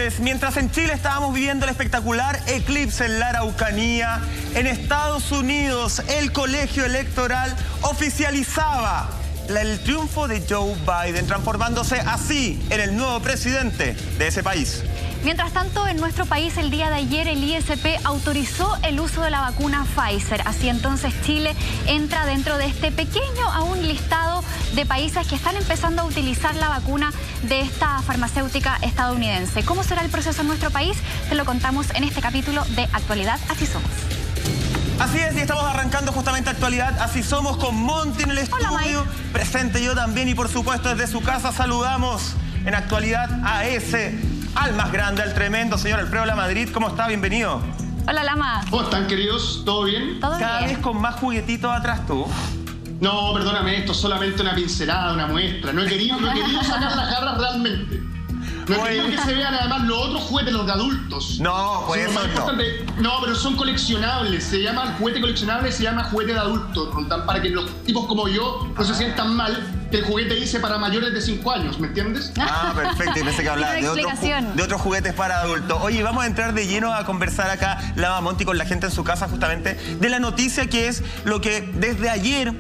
noches. Mientras en Chile estábamos viviendo el espectacular eclipse en la Araucanía, en Estados Unidos el colegio electoral oficializaba el triunfo de Joe Biden, transformándose así en el nuevo presidente de ese país. Mientras tanto, en nuestro país el día de ayer el ISP autorizó el uso de la vacuna Pfizer. Así entonces Chile entra dentro de este pequeño aún listado de países que están empezando a utilizar la vacuna de esta farmacéutica estadounidense. ¿Cómo será el proceso en nuestro país? Te lo contamos en este capítulo de Actualidad Así Somos. Así es, y estamos arrancando justamente Actualidad Así Somos con Monty en el estudio. Hola, Mike. Presente yo también, y por supuesto desde su casa saludamos en Actualidad al más grande, al tremendo señor Alfredo Lamadrid. ¿Cómo está? Bienvenido. Hola, Lama. ¿Cómo están, queridos? ¿Todo bien? ¿Todo Cada bien? vez con más juguetitos atrás tú. No, perdóname, esto es solamente una pincelada, una muestra. No he querido sacar las garras realmente. No he querido que se vean además los otros juguetes, los de adultos. No, pues Son los eso más no. importantes. No, pero son coleccionables. Se llama el juguete coleccionable, se llama juguete de adultos, Roldán, para que los tipos como yo no se sientan mal que el juguete dice para mayores de 5 años, ¿me entiendes? Ah, perfecto. Y pensé que hablaba de otros juguetes para adultos. Oye, vamos a entrar de lleno a conversar acá, Lama Monty, con la gente en su casa, justamente, de la noticia que es lo que desde ayer,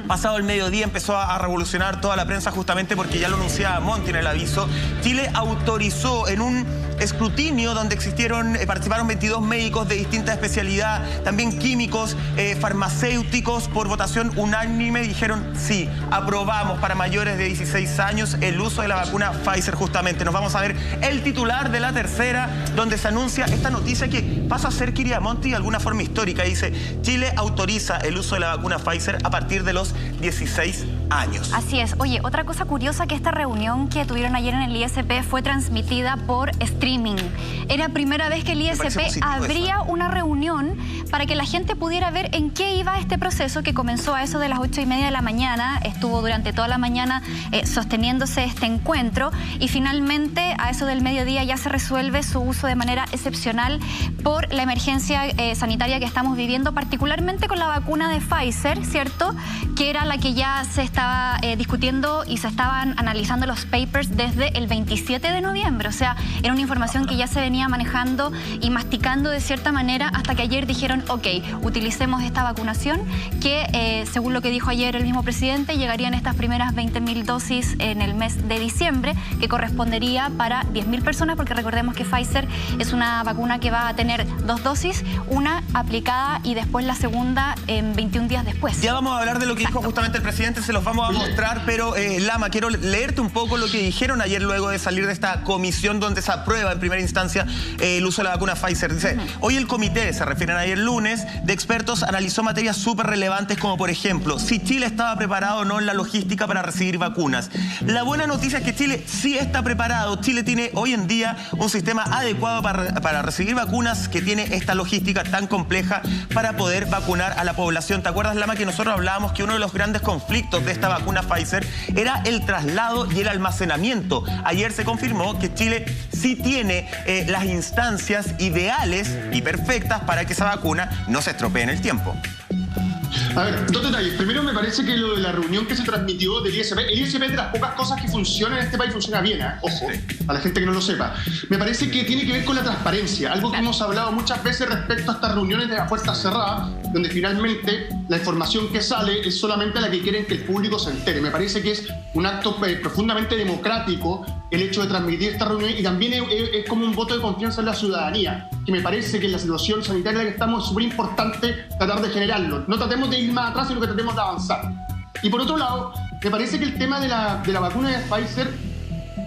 pasado el mediodía, empezó a revolucionar toda la prensa, justamente porque ya lo anunciaba Monty en el aviso. Chile autorizó en un escrutinio donde participaron 22 médicos de distinta especialidad, también químicos, farmacéuticos, por votación unánime dijeron sí, aprobamos para mayores de 16 años el uso de la vacuna Pfizer. Justamente nos vamos a ver el titular de La Tercera, donde se anuncia esta noticia que pasa a ser, querida Monty, de alguna forma histórica. Dice: Chile autoriza el uso de la vacuna Pfizer a partir de los 16 años. Así es. Oye, otra cosa curiosa, que esta reunión que tuvieron ayer en el ISP fue transmitida por streaming. Era primera vez que el ISP abría una reunión para que la gente pudiera ver en qué iba este proceso, que comenzó a eso de las 8:30 de la mañana, estuvo durante toda la mañana sosteniéndose este encuentro, y finalmente a eso del mediodía ya se resuelve su uso de manera excepcional por la emergencia sanitaria que estamos viviendo, particularmente con la vacuna de Pfizer, ¿cierto? Que era la que ya se estaba discutiendo y se estaban analizando los papers desde el 27 de noviembre. O sea, era una información que ya se venía manejando y masticando de cierta manera hasta que ayer dijeron, ok, utilicemos esta vacunación que, según lo que dijo ayer el mismo presidente, llegarían estas primeras 20.000 dosis en el mes de diciembre, que correspondería para 10.000 personas, porque recordemos que Pfizer es una vacuna que va a tener 2 dosis, una aplicada y después la segunda en 21 días después. Ya vamos a hablar de lo que dijo justamente el presidente, se los vamos a mostrar, pero Lama, quiero leerte un poco lo que dijeron ayer luego de salir de esta comisión donde se aprueba en primera instancia el uso de la vacuna Pfizer. Dice: hoy el comité, se refieren a ayer lunes, de expertos analizó materias súper relevantes, como por ejemplo, si Chile estaba preparado o no en la logística para recibir vacunas. La buena noticia es que Chile sí está preparado. Chile tiene hoy en día un sistema adecuado para recibir vacunas, que tiene esta logística tan compleja para poder vacunar a la población. ¿Te acuerdas, Lama, que nosotros hablábamos que uno de los grandes conflictos de esta vacuna Pfizer era el traslado y el almacenamiento? Ayer se confirmó que Chile sí tiene las instancias ideales y perfectas para que esa vacuna no se estropee en el tiempo. A ver, 2 detalles. Primero, me parece que lo de la reunión que se transmitió del ISP, el ISP es de las pocas cosas que funcionan en este país, funciona bien, ¿eh? Ojo, a la gente que no lo sepa. Me parece que tiene que ver con la transparencia, algo que hemos hablado muchas veces respecto a estas reuniones de la puerta cerrada, donde finalmente la información que sale es solamente la que quieren que el público se entere. Me parece que es un acto profundamente democrático el hecho de transmitir esta reunión, y también es como un voto de confianza en la ciudadanía, que me parece que en la situación sanitaria en la que estamos es súper importante tratar de generarlo. No tratemos de ir más atrás, sino que tratemos de avanzar. Y por otro lado, me parece que el tema de la vacuna de Pfizer,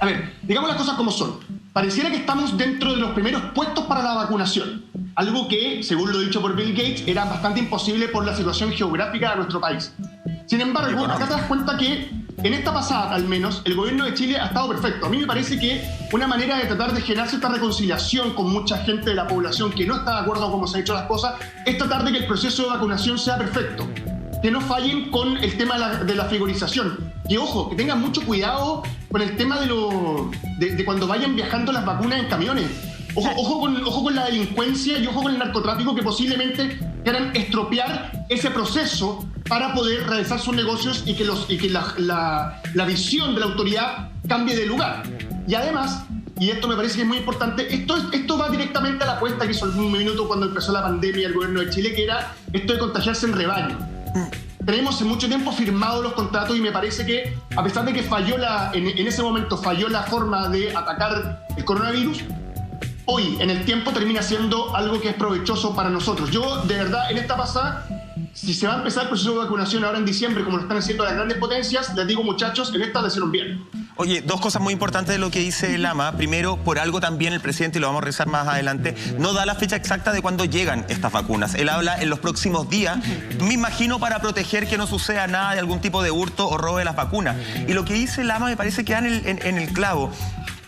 a ver, digamos las cosas como son. Pareciera que estamos dentro de los primeros puestos para la vacunación, algo que, según lo dicho por Bill Gates, era bastante imposible por la situación geográfica de nuestro país. Sin embargo, acá te das cuenta que en esta pasada, al menos, el gobierno de Chile ha estado perfecto. A mí me parece que una manera de tratar de generar cierta reconciliación con mucha gente de la población que no está de acuerdo con cómo se han hecho las cosas es tratar de que el proceso de vacunación sea perfecto. Que no fallen con el tema de la frigorización. Y ojo, que tengan mucho cuidado con el tema de cuando vayan viajando las vacunas en camiones. Ojo con la delincuencia y ojo con el narcotráfico, que posiblemente quieran estropear ese proceso para poder realizar sus negocios y que la visión de la autoridad cambie de lugar. Y además, y esto me parece que es muy importante, esto va directamente a la apuesta que hizo en un minuto cuando empezó la pandemia el gobierno de Chile, que era esto de contagiarse en rebaño. Tenemos en mucho tiempo firmado los contratos y me parece que, a pesar de que en ese momento falló la forma de atacar el coronavirus, hoy, en el tiempo, termina siendo algo que es provechoso para nosotros. Yo, de verdad, en esta pasada, si se va a empezar el proceso de vacunación ahora en diciembre, como lo están haciendo las grandes potencias, les digo, muchachos, en esta le hicieron bien. Oye, dos cosas muy importantes de lo que dice Lama. Primero, por algo también el presidente, y lo vamos a revisar más adelante, no da la fecha exacta de cuándo llegan estas vacunas. Él habla en los próximos días, me imagino para proteger que no suceda nada de algún tipo de hurto o robo de las vacunas. Y lo que dice Lama me parece que da en el clavo.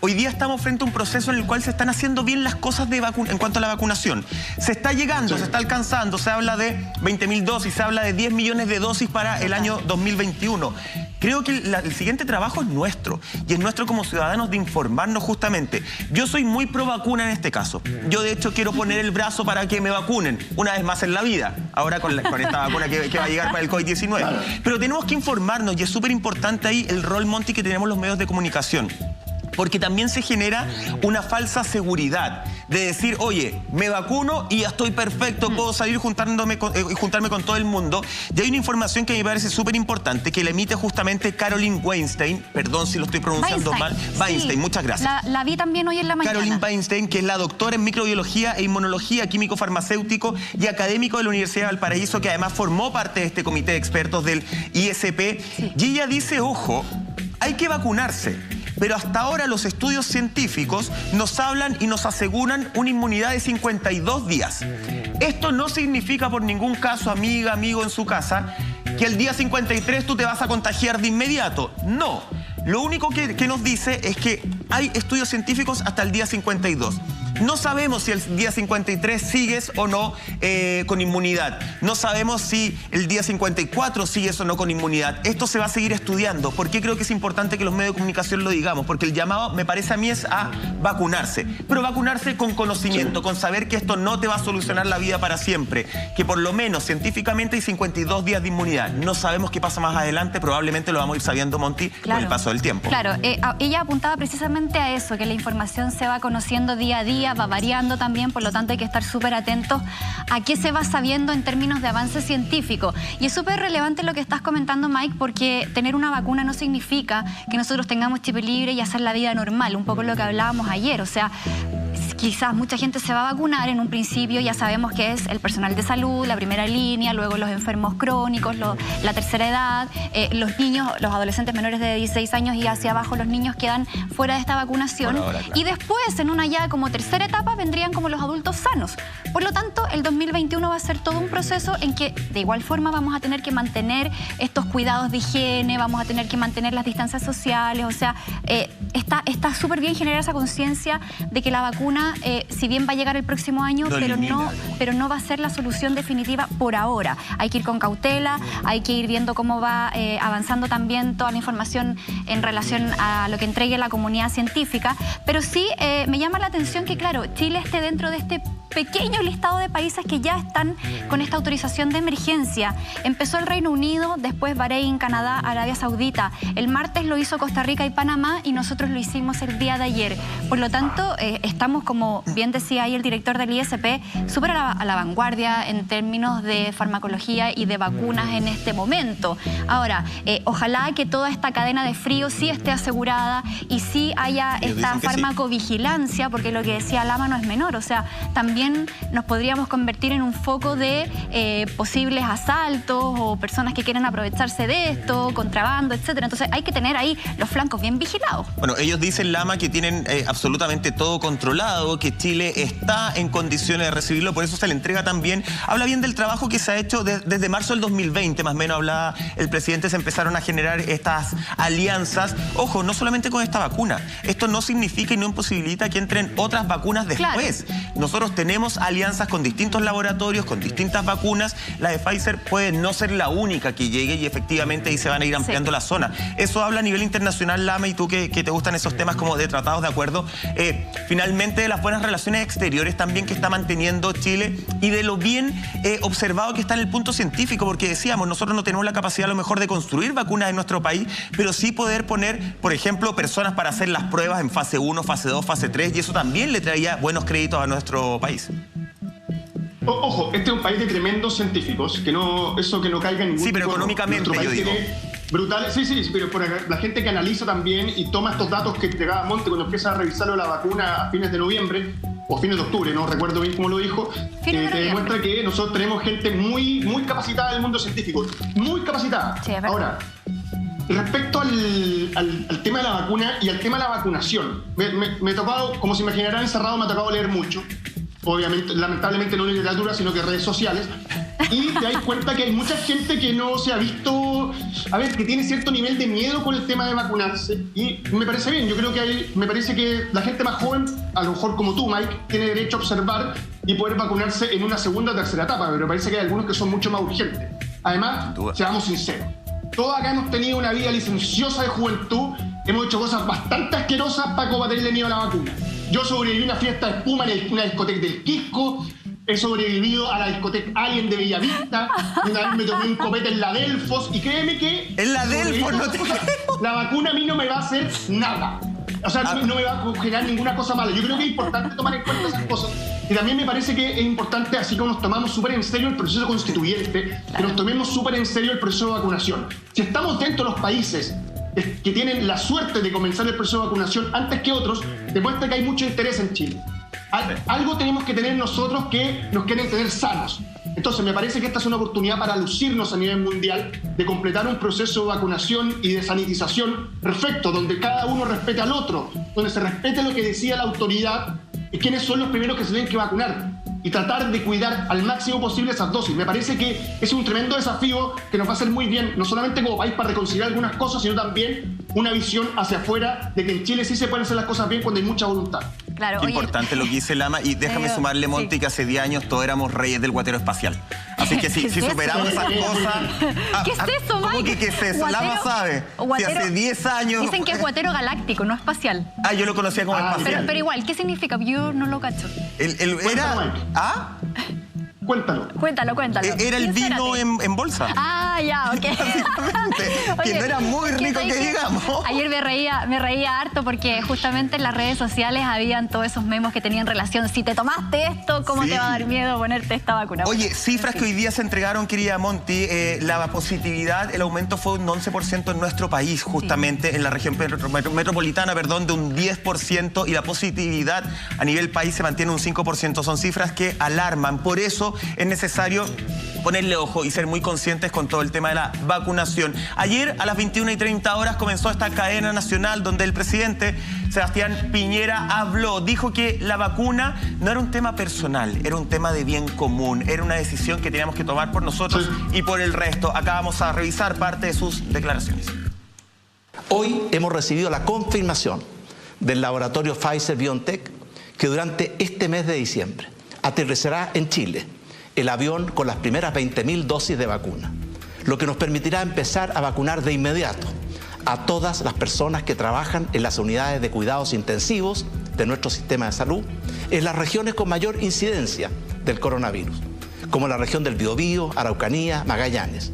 Hoy día estamos frente a un proceso en el cual se están haciendo bien las cosas en cuanto a la vacunación. Se está llegando, se está alcanzando, se habla de 20.000 dosis, se habla de 10 millones de dosis para el año 2021. Creo que el siguiente trabajo es nuestro, y es nuestro como ciudadanos de informarnos justamente. Yo soy muy pro vacuna en este caso. Yo de hecho quiero poner el brazo para que me vacunen, una vez más en la vida, ahora con esta vacuna que va a llegar para el COVID-19. Claro. Pero tenemos que informarnos, y es súper importante ahí el rol, Monty, que tenemos los medios de comunicación. Porque también se genera una falsa seguridad de decir, oye, me vacuno y ya estoy perfecto, puedo salir juntarme con todo el mundo. Y hay una información que me parece súper importante que la emite justamente Caroline Weinstein, perdón si lo estoy pronunciando mal, Weinstein, sí, muchas gracias. La vi también hoy en la mañana. Caroline Weinstein, que es la doctora en microbiología e inmunología, químico farmacéutico y académico de la Universidad de Valparaíso, que además formó parte de este comité de expertos del ISP. Sí. Y ella dice, ojo, hay que vacunarse. Pero hasta ahora los estudios científicos nos hablan y nos aseguran una inmunidad de 52 días. Esto no significa por ningún caso, amiga, amigo en su casa, que el día 53 tú te vas a contagiar de inmediato. No. Lo único que nos dice es que hay estudios científicos hasta el día 52. No sabemos si el día 53 sigues o no con inmunidad. No sabemos si el día 54 sigues o no con inmunidad. Esto se va a seguir estudiando. ¿Por qué creo que es importante que los medios de comunicación lo digamos? Porque el llamado, me parece a mí, es a vacunarse. Pero vacunarse con conocimiento, con saber que esto no te va a solucionar la vida para siempre. Que por lo menos científicamente hay 52 días de inmunidad. No sabemos qué pasa más adelante. Probablemente lo vamos a ir sabiendo, Monty, claro, con el paso del tiempo. Claro, ella apuntaba precisamente a eso, que la información se va conociendo día a día, va variando también, por lo tanto hay que estar súper atentos a qué se va sabiendo en términos de avance científico. Y es súper relevante lo que estás comentando, Mike, porque tener una vacuna no significa que nosotros tengamos chip libre y hacer la vida normal, un poco lo que hablábamos ayer. O sea, quizás mucha gente se va a vacunar en un principio, ya sabemos que es el personal de salud, la primera línea, luego los enfermos crónicos, la tercera edad, los niños, los adolescentes menores de 16 años y hacia abajo los niños quedan fuera de esta vacunación. Ahora, claro. Y después, en una ya como tercera etapa, vendrían como los adultos sanos. Por lo tanto, el 2021 va a ser todo un proceso en que de igual forma vamos a tener que mantener estos cuidados de higiene, vamos a tener que mantener las distancias sociales, o sea, está súper bien generar esa conciencia de que la vacuna, si bien va a llegar el próximo año, pero no va a ser la solución definitiva por ahora. Hay que ir con cautela, hay que ir viendo cómo va avanzando también toda la información en relación a lo que entregue la comunidad científica, pero sí me llama la atención que, claro, Chile esté dentro de este pequeño listado de países que ya están con esta autorización de emergencia. Empezó el Reino Unido, después Bahrein, Canadá, Arabia Saudita. El martes lo hizo Costa Rica y Panamá y nosotros lo hicimos el día de ayer. Por lo tanto, estamos, como bien decía ahí el director del ISP, súper a la vanguardia en términos de farmacología y de vacunas en este momento. Ahora, ojalá que toda esta cadena de frío sí esté asegurada y sí haya esta farmacovigilancia, porque lo que decía Lama no es menor. O sea, también nos podríamos convertir en un foco de posibles asaltos o personas que quieren aprovecharse de esto, contrabando, etcétera. Entonces hay que tener ahí los flancos bien vigilados. Bueno, ellos dicen, Lama, que tienen absolutamente todo controlado, que Chile está en condiciones de recibirlo, por eso se le entrega también. Habla bien del trabajo que se ha hecho desde marzo del 2020, más o menos hablaba el presidente, se empezaron a generar estas alianzas. Ojo, no solamente con esta vacuna, esto no significa y no imposibilita que entren otras vacunas después. Claro. Nosotros tenemos tenemos alianzas con distintos laboratorios, con distintas vacunas, la de Pfizer puede no ser la única que llegue y efectivamente ahí se van a ir ampliando la zona. Eso habla a nivel internacional, Lama, y tú que te gustan esos temas como de tratados de acuerdo, finalmente de las buenas relaciones exteriores también que está manteniendo Chile y de lo bien observado que está en el punto científico, porque decíamos, nosotros no tenemos la capacidad a lo mejor de construir vacunas en nuestro país, pero sí poder poner, por ejemplo, personas para hacer las pruebas en fase 1, fase 2, fase 3, y eso también le traía buenos créditos a nuestro país. Ojo, este es un país de tremendos científicos, que no caiga en ningún... Sí, pero económicamente yo digo. Brutales, sí, pero por la gente que analiza también y toma estos datos que entregaba Monti cuando empieza a revisarlo la vacuna a fines de noviembre o fines de octubre, no recuerdo bien cómo lo dijo, te demuestra que nosotros tenemos gente muy capacitada del mundo científico, muy capacitada. Sí, ahora, respecto al tema de la vacuna y al tema de la vacunación, me ha tocado, como se imaginarán, encerrado, me ha tocado leer mucho. Obviamente, lamentablemente no en literatura, sino que en redes sociales. Y te das cuenta que hay mucha gente que no se ha visto, que tiene cierto nivel de miedo con el tema de vacunarse. Y me parece bien, yo creo que me parece que la gente más joven, a lo mejor como tú, Mike, tiene derecho a observar y poder vacunarse en una segunda o tercera etapa, pero me parece que hay algunos que son mucho más urgentes. Además, seamos sinceros, todos acá hemos tenido una vida licenciosa de juventud, hemos hecho cosas bastante asquerosas para combatirle miedo a la vacuna. Yo sobreviví a una fiesta de espuma en una discoteca del Quisco, he sobrevivido a la discoteca Alien de Bellavista, una vez me tomé un copete en la Delfos, y créeme que... En la Delfos no te creo. La vacuna a mí no me va a hacer nada. O sea, no me va a generar ninguna cosa mala. Yo creo que es importante tomar en cuenta esas cosas. Y también me parece que es importante, así como nos tomamos súper en serio el proceso constituyente, que nos tomemos súper en serio el proceso de vacunación. Si estamos dentro de los países que tienen la suerte de comenzar el proceso de vacunación antes que otros, demuestra que hay mucho interés en Chile. Algo tenemos que tener nosotros que nos quieren tener sanos. Entonces me parece que esta es una oportunidad para lucirnos a nivel mundial, de completar un proceso de vacunación y de sanitización perfecto, donde cada uno respete al otro, donde se respete lo que decía la autoridad y quiénes son los primeros que se tienen que vacunar, y tratar de cuidar al máximo posible esas dosis. Me parece que es un tremendo desafío que nos va a hacer muy bien, no solamente como país para reconciliar algunas cosas, sino también una visión hacia afuera de que en Chile sí se pueden hacer las cosas bien cuando hay mucha voluntad. Claro, Qué importante lo que dice Lama, y déjame sumarle, Monti, que hace 10 años todos éramos reyes del guatero espacial. Así que si superamos esas cosas... ¿Qué es eso, Mike? ¿Cómo que qué es eso? Lama sabe. Si hace 10 años... Dicen que es guatero galáctico, no espacial. Yo lo conocía como espacial. Pero igual, ¿qué significa? Yo no lo cacho. Era... Cuéntalo. Era el vino en bolsa. Ya, ok. Que no era muy rico que digamos. Ayer me reía harto porque justamente en las redes sociales habían todos esos memes que tenían relación. Si te tomaste esto, ¿cómo te va a dar miedo ponerte esta vacuna? Oye, cifras que hoy día se entregaron, querida Monti. La positividad, el aumento fue un 11% en nuestro país, justamente en la región metropolitana, de un 10%, y la positividad a nivel país se mantiene un 5%. Son cifras que alarman. Por eso es necesario ponerle ojo y ser muy conscientes con todo el tema de la vacunación. Ayer a las 21:30 horas comenzó esta cadena nacional donde el presidente Sebastián Piñera habló, dijo que la vacuna no era un tema personal, era un tema de bien común, era una decisión que teníamos que tomar por nosotros y por el resto. Acá vamos a revisar parte de sus declaraciones. Hoy hemos recibido la confirmación del laboratorio Pfizer-BioNTech que durante este mes de diciembre aterrizará en Chile el avión con las primeras 20.000 dosis de vacuna, lo que nos permitirá empezar a vacunar de inmediato a todas las personas que trabajan en las unidades de cuidados intensivos de nuestro sistema de salud en las regiones con mayor incidencia del coronavirus, como la región del Biobío, Araucanía, Magallanes,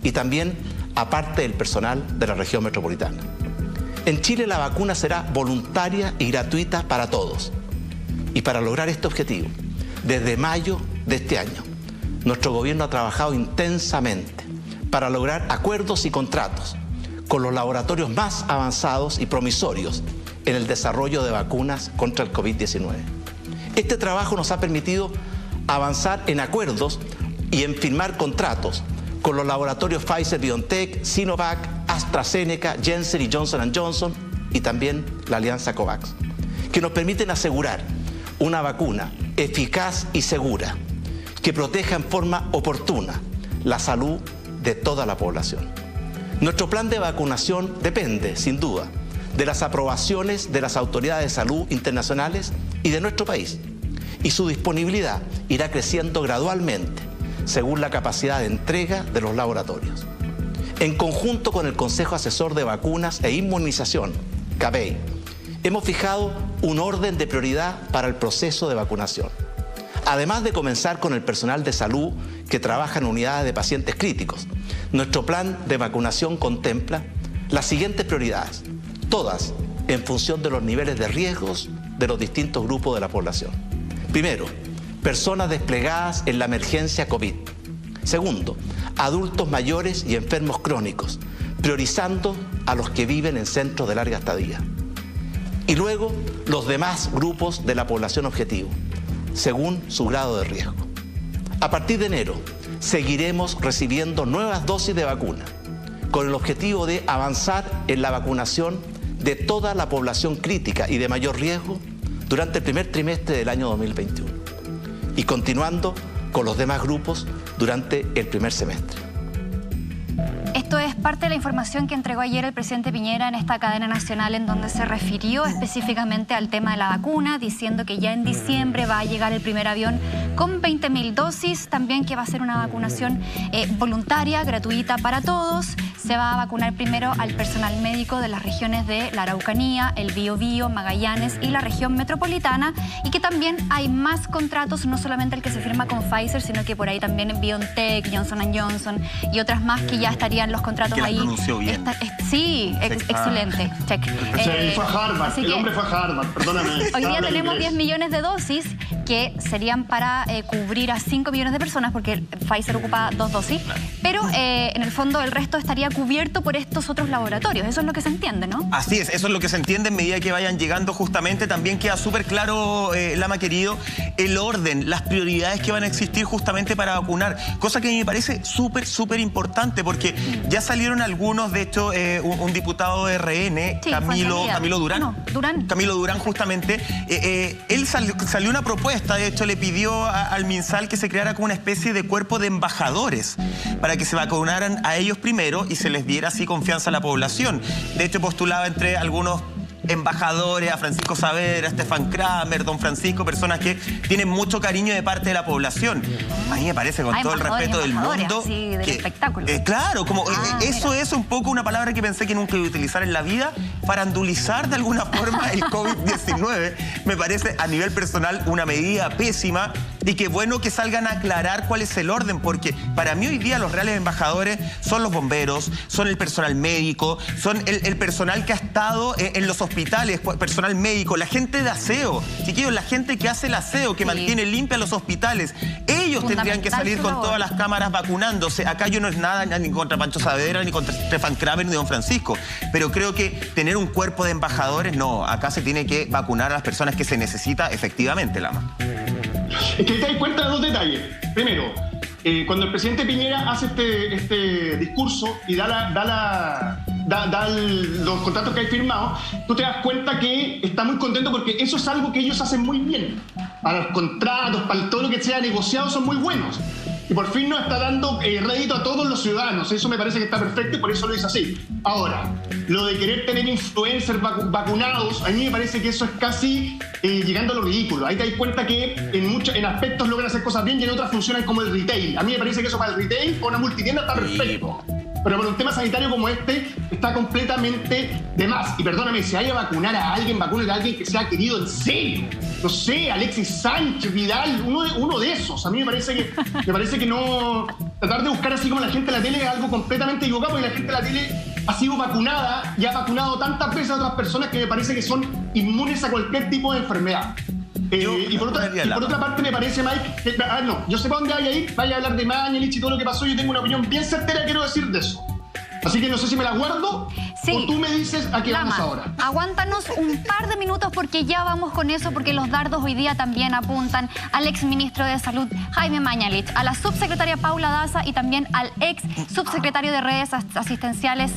y también a parte del personal de la región metropolitana. En Chile la vacuna será voluntaria y gratuita para todos. Y para lograr este objetivo, desde mayo de este año, nuestro gobierno ha trabajado intensamente para lograr acuerdos y contratos con los laboratorios más avanzados y promisorios en el desarrollo de vacunas contra el COVID-19. Este trabajo nos ha permitido avanzar en acuerdos y en firmar contratos con los laboratorios Pfizer-BioNTech, Sinovac, AstraZeneca, Janssen y Johnson & Johnson, y también la alianza COVAX, que nos permiten asegurar una vacuna eficaz y segura que proteja en forma oportuna la salud de toda la población. Nuestro plan de vacunación depende, sin duda, de las aprobaciones de las autoridades de salud internacionales y de nuestro país. y su disponibilidad irá creciendo gradualmente según la capacidad de entrega de los laboratorios. En conjunto con el Consejo Asesor de Vacunas e Inmunización, CAPEI, hemos fijado un orden de prioridad para el proceso de vacunación. Además de comenzar con el personal de salud que trabaja en unidades de pacientes críticos, nuestro plan de vacunación contempla las siguientes prioridades, todas en función de los niveles de riesgos de los distintos grupos de la población. Primero, personas desplegadas en la emergencia COVID. Segundo, adultos mayores y enfermos crónicos, priorizando a los que viven en centros de larga estadía. Y luego, los demás grupos de la población objetivo, según su grado de riesgo. A partir de enero, seguiremos recibiendo nuevas dosis de vacuna, con el objetivo de avanzar en la vacunación de toda la población crítica y de mayor riesgo durante el primer trimestre del año 2021 y continuando con los demás grupos durante el primer semestre. Esto es parte de la información que entregó ayer el presidente Piñera en esta cadena nacional, en donde se refirió específicamente al tema de la vacuna, diciendo que ya en diciembre va a llegar el primer avión con 20.000 dosis, también que va a ser una vacunación voluntaria, gratuita para todos. Se va a vacunar primero al personal médico de las regiones de la Araucanía, el Biobío, Magallanes y la región metropolitana, y que también hay más contratos, no solamente el que se firma con Pfizer, sino que por ahí también BioNTech, Johnson & Johnson y otras más que ya estarían los contratos ahí. Pronunció bien. Sí, excelente. Check. Fue a Harvard, el hombre fue a Harvard, perdóname. Hoy día tenemos 10 millones de dosis que serían para cubrir a 5 millones de personas, porque Pfizer ocupa 2 dosis, pero en el fondo el resto estaría cubierto por estos otros laboratorios. Eso es lo que se entiende, ¿no? Así es, eso es lo que se entiende en medida que vayan llegando justamente. También queda súper claro, Lama querido, el orden, las prioridades que van a existir justamente para vacunar, cosa que a mí me parece súper importante, porque ya salieron algunos, de hecho, un diputado de RN, sí, Camilo Durán. No, Durán. Camilo Durán, justamente, él salió una propuesta, de hecho, le pidió al MinSal que se creara como una especie de cuerpo de embajadores para que se vacunaran a ellos primero y se les diera así confianza a la población. De hecho, postulaba entre algunos embajadores a Francisco Saavedra, a Stefan Kramer, don Francisco, personas que tienen mucho cariño de parte de la población. A mí me parece, con todo el respeto del mundo, sí, del espectáculo. Claro, como eso es un poco una palabra que pensé que nunca iba a utilizar en la vida, farandulizar de alguna forma el COVID-19. Me parece a nivel personal una medida pésima, y qué bueno que salgan a aclarar cuál es el orden, porque para mí hoy día los reales embajadores son los bomberos, son el personal médico, son el personal que ha estado en los hospitales, personal médico, la gente de aseo, chiquillos, la gente que hace el aseo, que mantiene limpia los hospitales. Ellos tendrían que salir con todas las cámaras vacunándose. Acá yo no es nada ni contra Pancho Saavedra, ni contra Stefan Kramer, ni don Francisco, pero creo que tener un cuerpo de embajadores, no, acá se tiene que vacunar a las personas que se necesita efectivamente, Lama. Es que te das cuenta de dos detalles. Primero, cuando el presidente Piñera hace este discurso y da los contratos que hay firmados, tú te das cuenta que está muy contento porque eso es algo que ellos hacen muy bien. Para los contratos, para todo lo que sea negociado, son muy buenos. Y por fin nos está dando rédito a todos los ciudadanos. Eso me parece que está perfecto y por eso lo dice así. Ahora, lo de querer tener influencers vacunados, a mí me parece que eso es casi llegando a lo ridículo. Ahí te das cuenta que en aspectos logran hacer cosas bien y en otras funcionan como el retail. A mí me parece que eso para el retail o una multitienda está perfecto. Pero por un tema sanitario como este está completamente de más. Y perdóname, si hay que vacunar a alguien, vacúnate a alguien que sea querido en serio. No sé, Alexis Sánchez, Vidal, uno de esos. A mí me parece que no... Tratar de buscar así como la gente de la tele es algo completamente equivocado, porque la gente de la tele ha sido vacunada y ha vacunado tantas veces a otras personas que me parece que son inmunes a cualquier tipo de enfermedad. Y por otra parte me parece, Mike, yo sé para dónde vaya a ir, vaya a hablar de Mañalich y todo lo que pasó, yo tengo una opinión bien certera que quiero decir de eso. Así que no sé si me la guardo o tú me dices a qué vamos ahora. Aguántanos un par de minutos porque ya vamos con eso, porque los dardos hoy día también apuntan al exministro de Salud, Jaime Mañalich, a la subsecretaria Paula Daza y también al ex subsecretario de Redes Asistenciales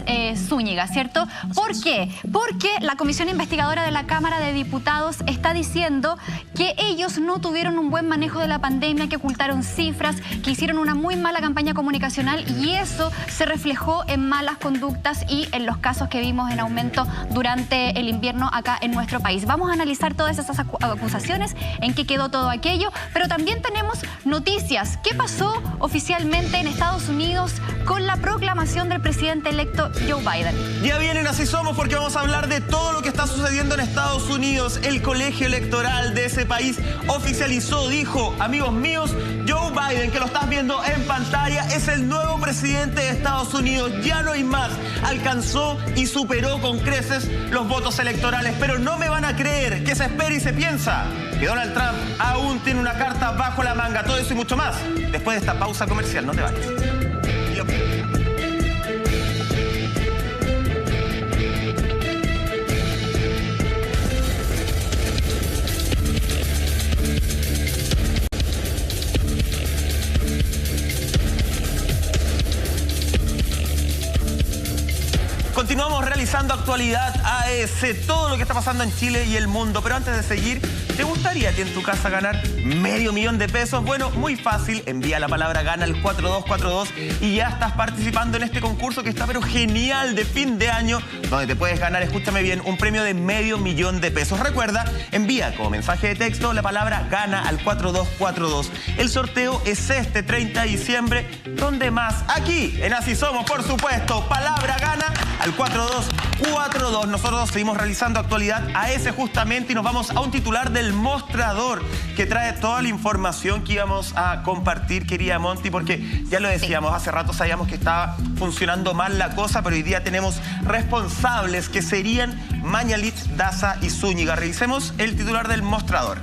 Zúñiga, ¿cierto? ¿Por qué? Porque la Comisión Investigadora de la Cámara de Diputados está diciendo que ellos no tuvieron un buen manejo de la pandemia, que ocultaron cifras, que hicieron una muy mala campaña comunicacional y eso se reflejó en malas conductas y en los casos casos que vimos en aumento durante el invierno acá en nuestro país. Vamos a analizar todas esas acusaciones, en qué quedó todo aquello, pero también tenemos noticias. ¿Qué pasó oficialmente en Estados Unidos con la proclamación del presidente electo Joe Biden? Ya vienen Así Somos, porque vamos a hablar de todo lo que está sucediendo en Estados Unidos. El colegio electoral de ese país oficializó, dijo, amigos míos, Joe Biden, que lo estás viendo en pantalla, es el nuevo presidente de Estados Unidos. Ya no hay más. Alcanzó y superó con creces los votos electorales. Pero no me van a creer que se espera y se piensa que Donald Trump aún tiene una carta bajo la manga. Todo eso y mucho más después de esta pausa comercial. No te vayas. Continuamos realizando Actualidad AS, todo lo que está pasando en Chile y el mundo. Pero antes de seguir, ¿te gustaría que en tu casa ganar $500,000 de pesos? Bueno, muy fácil, envía la palabra GANA al 4242 y ya estás participando en este concurso que está pero genial de fin de año, donde te puedes ganar, escúchame bien, un premio de $500,000 de pesos. Recuerda, envía como mensaje de texto la palabra GANA al 4242. El sorteo es este 30 de diciembre, donde más, aquí en Así Somos, por supuesto, palabra GANA al 4242. Nosotros seguimos realizando Actualidad AS justamente y nos vamos a un titular del mostrador que trae toda la información que íbamos a compartir, querida Monty, porque ya lo decíamos, hace rato sabíamos que estaba funcionando mal la cosa, pero hoy día tenemos responsables que serían Mañalich, Daza y Zúñiga. Revisemos el titular del mostrador.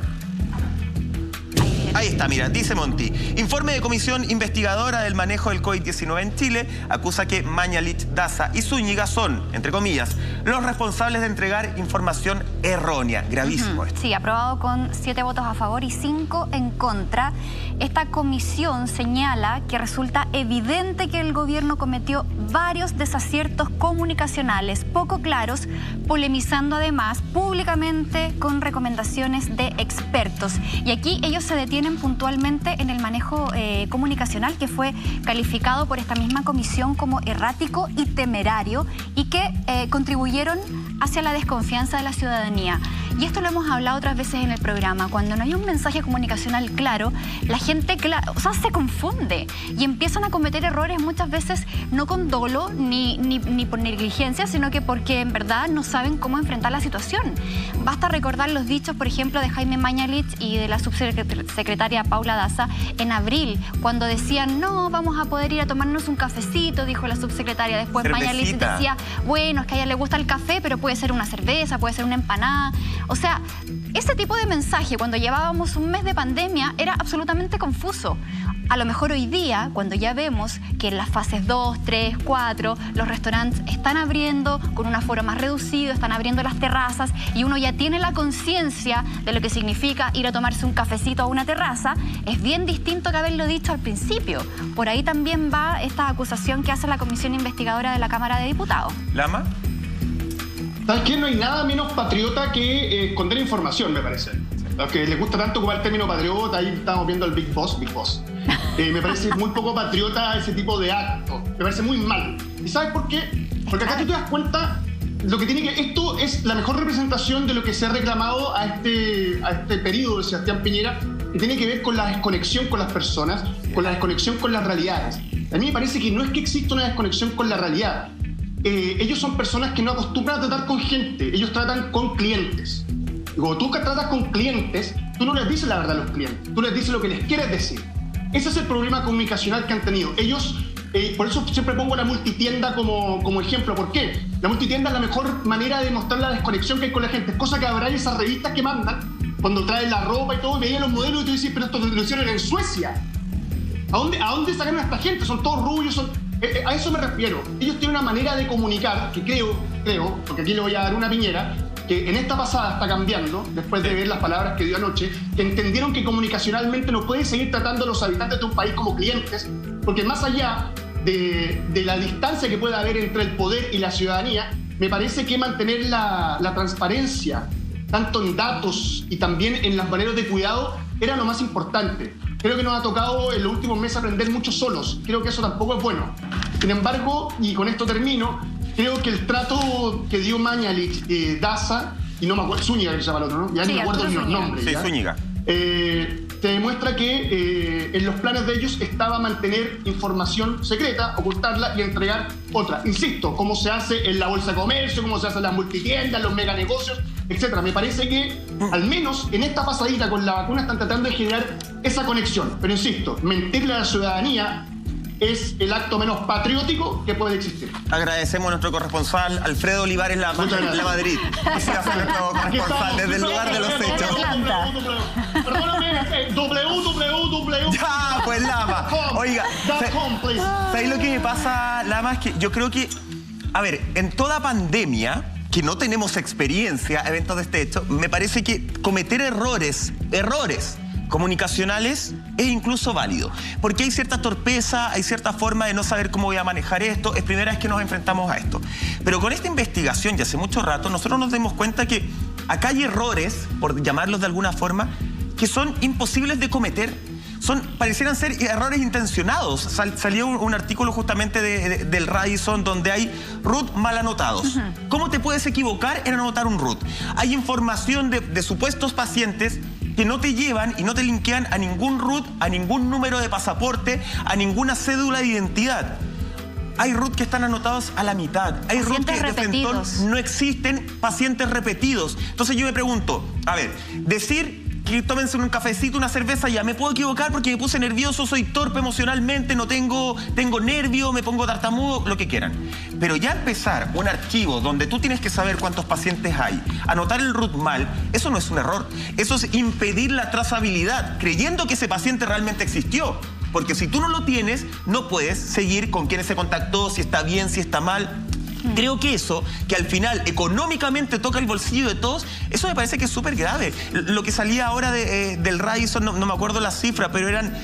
Ahí está, mira, dice Monti. Informe de comisión investigadora del manejo del COVID-19 en Chile acusa que Mañalich, Daza y Zúñiga son, entre comillas, los responsables de entregar información errónea. Gravísimo esto. Sí, aprobado con 7 votos a favor y 5 en contra. Esta comisión señala que resulta evidente que el gobierno cometió varios desaciertos comunicacionales poco claros, polemizando además públicamente con recomendaciones de expertos. Y aquí ellos se detienen puntualmente en el manejo comunicacional que fue calificado por esta misma comisión como errático y temerario y que contribuyeron hacia la desconfianza de la ciudadanía. Y esto lo hemos hablado otras veces en el programa. Cuando no hay un mensaje comunicacional claro, la gente se confunde y empiezan a cometer errores muchas veces no con dolo ni por negligencia, sino que porque en verdad no saben cómo enfrentar la situación. Basta recordar los dichos, por ejemplo, de Jaime Mañalich y de la subsecretaria Paula Daza en abril, cuando decían, no, vamos a poder ir a tomarnos un cafecito, dijo la subsecretaria. Después Mañalich decía, bueno, es que a ella le gusta el café, pero puede ser una cerveza, puede ser una empanada. O sea, ese tipo de mensaje cuando llevábamos un mes de pandemia era absolutamente confuso. A lo mejor hoy día, cuando ya vemos que en las fases 2, 3, 4, los restaurantes están abriendo con un aforo más reducido, están abriendo las terrazas y uno ya tiene la conciencia de lo que significa ir a tomarse un cafecito a una terraza, es bien distinto que haberlo dicho al principio. Por ahí también va esta acusación que hace la Comisión Investigadora de la Cámara de Diputados. ¿Lama? ¿Sabes qué? No hay nada menos patriota que esconder información, me parece. A los que les gusta tanto ocupar el término patriota, ahí estamos viendo al Big Boss. Me parece muy poco patriota ese tipo de acto. Me parece muy mal. ¿Y sabes por qué? Porque acá tú te das cuenta lo que tiene que... Esto es la mejor representación de lo que se ha reclamado a este periodo de Sebastián Piñera, que tiene que ver con la desconexión con las personas, con la desconexión con las realidades. A mí me parece que no es que exista una desconexión con la realidad. Ellos son personas que no acostumbran a tratar con gente, ellos tratan con clientes. Y cuando tú tratas con clientes, tú no les dices la verdad a los clientes, tú les dices lo que les quieres decir. Ese es el problema comunicacional que han tenido. Ellos, por eso siempre pongo la multitienda como ejemplo. ¿Por qué? La multitienda es la mejor manera de mostrar la desconexión que hay con la gente. Es cosa que habrá en esas revistas que mandan, cuando traen la ropa y todo, veían los modelos y tú dices, pero esto lo hicieron en Suecia. ¿A dónde sacan a esta gente? Son todos rubios, a eso me refiero. Ellos tienen una manera de comunicar que creo, porque aquí le voy a dar una Piñera, que en esta pasada está cambiando, después de ver las palabras que dio anoche, que entendieron que comunicacionalmente no pueden seguir tratando a los habitantes de un país como clientes, porque más allá de la distancia que pueda haber entre el poder y la ciudadanía, me parece que mantener la transparencia, tanto en datos y también en las maneras de cuidado, era lo más importante. Creo que nos ha tocado en los últimos meses aprender mucho solos. Creo que eso tampoco es bueno. Sin embargo, y con esto termino, creo que el trato que dio Mañalich, Daza, y no me acuerdo, Zúñiga que se llama el otro, ¿no? Ya ni me acuerdo ni los nombres. Sí, Zúñiga. Te demuestra que en los planes de ellos estaba mantener información secreta, ocultarla y entregar otra. Insisto, cómo se hace en la bolsa de comercio, cómo se hace en las multitiendas, los meganegocios, etcétera. Me parece que, al menos en esta pasadita con la vacuna, están tratando de generar esa conexión. Pero insisto, mentirle a la ciudadanía es el acto menos patriótico que puede existir. Agradecemos a nuestro corresponsal Alfredo Olivares La Madrid. Ese va a ser nuestro corresponsal desde el lugar de los hechos. Perdóname, www. Ya, pues Lama. Oiga, ¿sabéis lo que me pasa, Lama? Es que yo creo que, a ver, en toda pandemia, que no tenemos experiencia, eventos de este hecho, me parece que cometer errores comunicacionales es incluso válido, porque hay cierta torpeza, hay cierta forma de no saber cómo voy a manejar esto, es primera vez que nos enfrentamos a esto. Pero con esta investigación, ya hace mucho rato, nosotros nos dimos cuenta que acá hay errores, por llamarlos de alguna forma, que son imposibles de cometer. Parecieran ser errores intencionados. Salió un artículo justamente del Radisson donde hay RUT mal anotados. ¿Cómo te puedes equivocar en anotar un RUT? Hay información de supuestos pacientes que no te llevan y no te linkean a ningún RUT, a ningún número de pasaporte, a ninguna cédula de identidad. Hay RUT que están anotados a la mitad. Hay RUT que de frente no existen, pacientes repetidos. Entonces yo me pregunto, a ver, decir que tómense un cafecito, una cerveza, ya me puedo equivocar porque me puse nervioso, soy torpe emocionalmente, tengo nervio, me pongo tartamudo, lo que quieran. Pero ya empezar un archivo donde tú tienes que saber cuántos pacientes hay, anotar el RUT mal, eso no es un error. Eso es impedir la trazabilidad, creyendo que ese paciente realmente existió. Porque si tú no lo tienes, no puedes seguir con quién se contactó, si está bien, si está mal. Creo que eso, que al final económicamente toca el bolsillo de todos, eso me parece que es súper grave. Lo que salía ahora del Radisson, no me acuerdo la cifra, pero eran...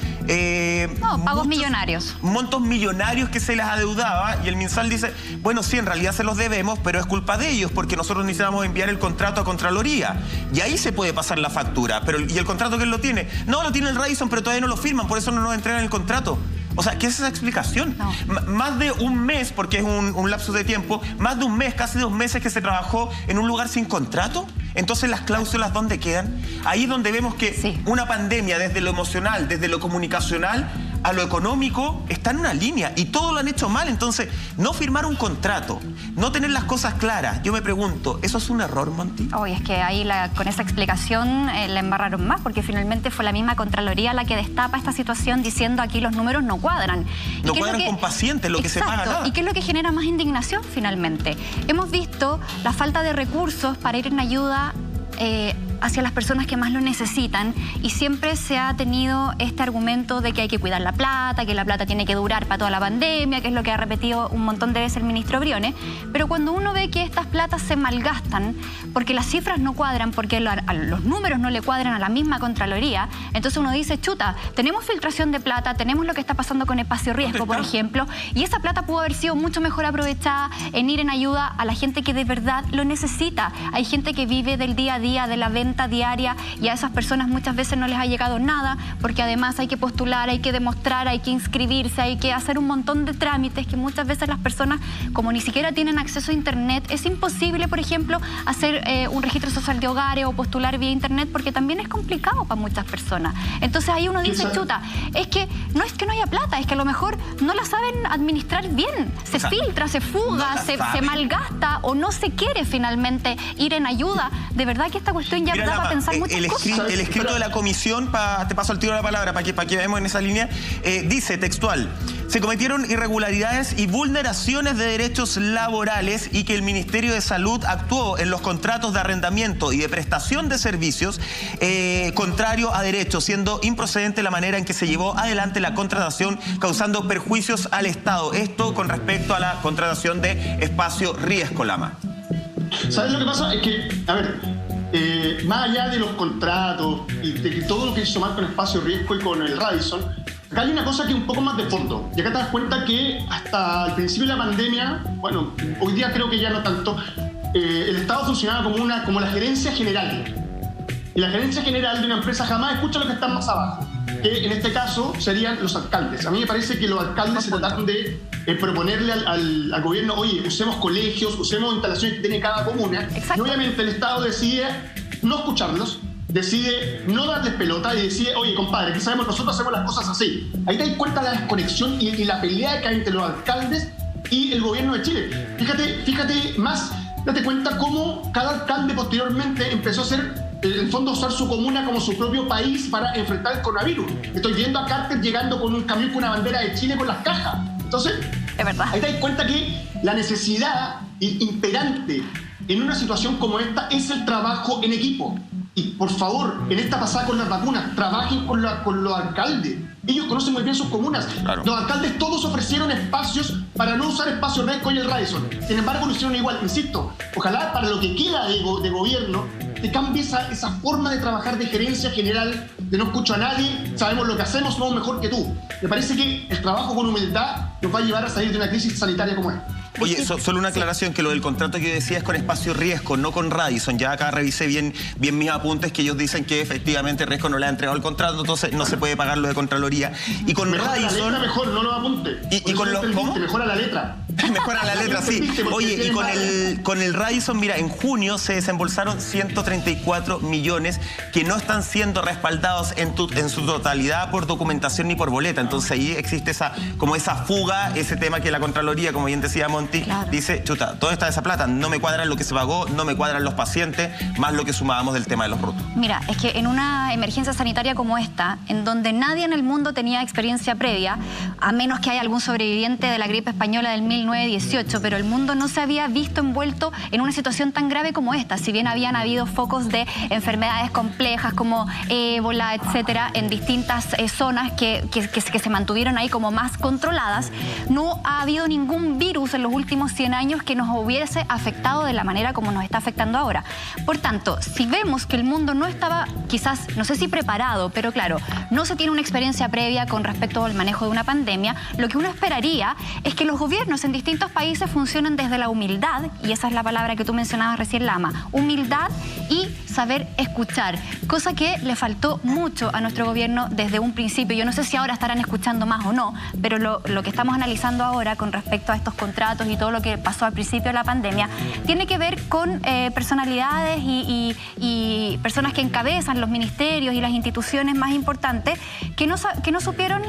pagos millonarios. Montos millonarios que se les adeudaba, y el MinSal dice, bueno, sí, en realidad se los debemos, pero es culpa de ellos, porque nosotros necesitamos enviar el contrato a Contraloría. Y ahí se puede pasar la factura. ¿Y el contrato quién lo tiene? No, lo tiene el Radisson, pero todavía no lo firman, por eso no nos entregan el contrato. O sea, ¿qué es esa explicación? No. Más de un mes, porque es un lapso de tiempo, más de un mes, casi 2 meses que se trabajó en un lugar sin contrato. Entonces, ¿las cláusulas dónde quedan? Ahí es donde vemos que una pandemia, desde lo emocional, desde lo comunicacional, a lo económico, está en una línea y todo lo han hecho mal. Entonces, no firmar un contrato, no tener las cosas claras, yo me pregunto, ¿eso es un error, Monty? Oye, es que ahí con esa explicación la embarraron más, porque finalmente fue la misma Contraloría la que destapa esta situación diciendo aquí los números no cuadran. No cuadran con pacientes, lo que se paga nada. ¿Y qué es lo que genera más indignación finalmente? Hemos visto la falta de recursos para ir en ayuda hacia las personas que más lo necesitan, y siempre se ha tenido este argumento de que hay que cuidar la plata, que la plata tiene que durar para toda la pandemia, que es lo que ha repetido un montón de veces el ministro Briones. Pero cuando uno ve que estas platas se malgastan porque las cifras no cuadran, porque los números no le cuadran a la misma Contraloría, entonces uno dice, chuta, tenemos filtración de plata, tenemos lo que está pasando con Espacio Riesgo, por ejemplo, y esa plata pudo haber sido mucho mejor aprovechada en ir en ayuda a la gente que de verdad lo necesita. Hay gente que vive del día a día, de la venta diaria, y a esas personas muchas veces no les ha llegado nada, porque además hay que postular, hay que demostrar, hay que inscribirse, hay que hacer un montón de trámites que muchas veces las personas, como ni siquiera tienen acceso a internet, es imposible, por ejemplo, hacer un registro social de hogares o postular vía internet, porque también es complicado para muchas personas. Entonces ahí uno dice, chuta, es que no haya plata, es que a lo mejor no la saben administrar bien, se filtra, se fuga, se malgasta, o no se quiere finalmente ir en ayuda. De verdad que esta cuestión ya da para pensar muchas cosas. El escrito de la comisión, te paso al tiro la palabra para que veamos en esa línea, dice textual: se cometieron irregularidades y vulneraciones de derechos laborales, y que el Ministerio de Salud actuó en los contratos de arrendamiento y de prestación de servicios contrario a derecho, siendo improcedente la manera en que se llevó adelante la contratación, causando perjuicios al Estado. Esto con respecto a la contratación de Espacio Riesgo, Lama. ¿Sabes lo que pasa? Es que, a ver, más allá de los contratos y de todo lo que hizo mal con Espacio Riesgo y con el Radisson, acá hay una cosa que es un poco más de fondo. Y acá te das cuenta que hasta el principio de la pandemia, bueno, hoy día creo que ya no tanto, el Estado funcionaba como la gerencia general. Y la gerencia general de una empresa jamás escucha lo que está más abajo. que en este caso serían los alcaldes. A mí me parece que los alcaldes se trataron de proponerle al gobierno, oye, usemos colegios, usemos instalaciones que tiene cada comuna. Exacto. Y obviamente el Estado decide no escucharlos, decide no darles pelota y decide, oye, compadre, aquí sabemos, nosotros hacemos las cosas así. Ahí te das cuenta de la desconexión y la pelea que hay entre los alcaldes y el gobierno de Chile. Fíjate más, date cuenta cómo cada alcalde posteriormente empezó a hacer, en el fondo, usar su comuna como su propio país para enfrentar el coronavirus. Estoy viendo a Carter llegando con un camión con una bandera de Chile con las cajas. Entonces, es verdad. Ahí te das cuenta que la necesidad imperante en una situación como esta es el trabajo en equipo. Y por favor, en esta pasada con las vacunas, trabajen con los alcaldes. Ellos conocen muy bien sus comunas. Claro. Los alcaldes todos ofrecieron espacios para no usar espacio Resco y el Radisson. Sin embargo, lo hicieron igual. Insisto, ojalá para lo que queda de gobierno te cambie esa forma de trabajar de gerencia general, de no escucho a nadie, sabemos lo que hacemos, somos mejor que tú. Me parece que el trabajo con humildad nos va a llevar a salir de una crisis sanitaria como esta. Oye, solo una aclaración, que lo del contrato que yo decía es con espacio Riesgo, no con Radisson. Ya acá revisé bien mis apuntes, que ellos dicen que efectivamente Riesgo no le ha entregado el contrato, entonces no se puede pagar lo de Contraloría. Y con mejora Radisson... la letra mejor, no lo apunte. ¿Y con los cómo? Mejora la letra. Mejora la letra, sí. Oye, y con el Radisson, mira, en junio se desembolsaron 134 millones que no están siendo respaldados en su totalidad por documentación ni por boleta. Entonces ahí existe esa fuga, ese tema que la Contraloría, como bien decía Monty, claro, dice, chuta, ¿dónde está esa plata? No me cuadran lo que se pagó, no me cuadran los pacientes, más lo que sumábamos del tema de los rutos. Mira, es que en una emergencia sanitaria como esta, en donde nadie en el mundo tenía experiencia previa, a menos que haya algún sobreviviente de la gripe española del 1918, pero el mundo no se había visto envuelto en una situación tan grave como esta. Si bien habían habido focos de enfermedades complejas como ébola, etcétera, en distintas zonas que se mantuvieron ahí como más controladas, no ha habido ningún virus en los últimos 100 años que nos hubiese afectado de la manera como nos está afectando ahora. Por tanto, si vemos que el mundo no estaba, quizás, no sé si preparado, pero claro, no se tiene una experiencia previa con respecto al manejo de una pandemia, lo que uno esperaría es que los gobiernos en distintos países funcionen desde la humildad, y esa es la palabra que tú mencionabas recién, Lama, humildad y saber escuchar, cosa que le faltó mucho a nuestro gobierno desde un principio. Yo no sé si ahora estarán escuchando más o no, pero lo que estamos analizando ahora con respecto a estos contratos y todo lo que pasó al principio de la pandemia tiene que ver con personalidades y personas que encabezan los ministerios y las instituciones más importantes que no supieron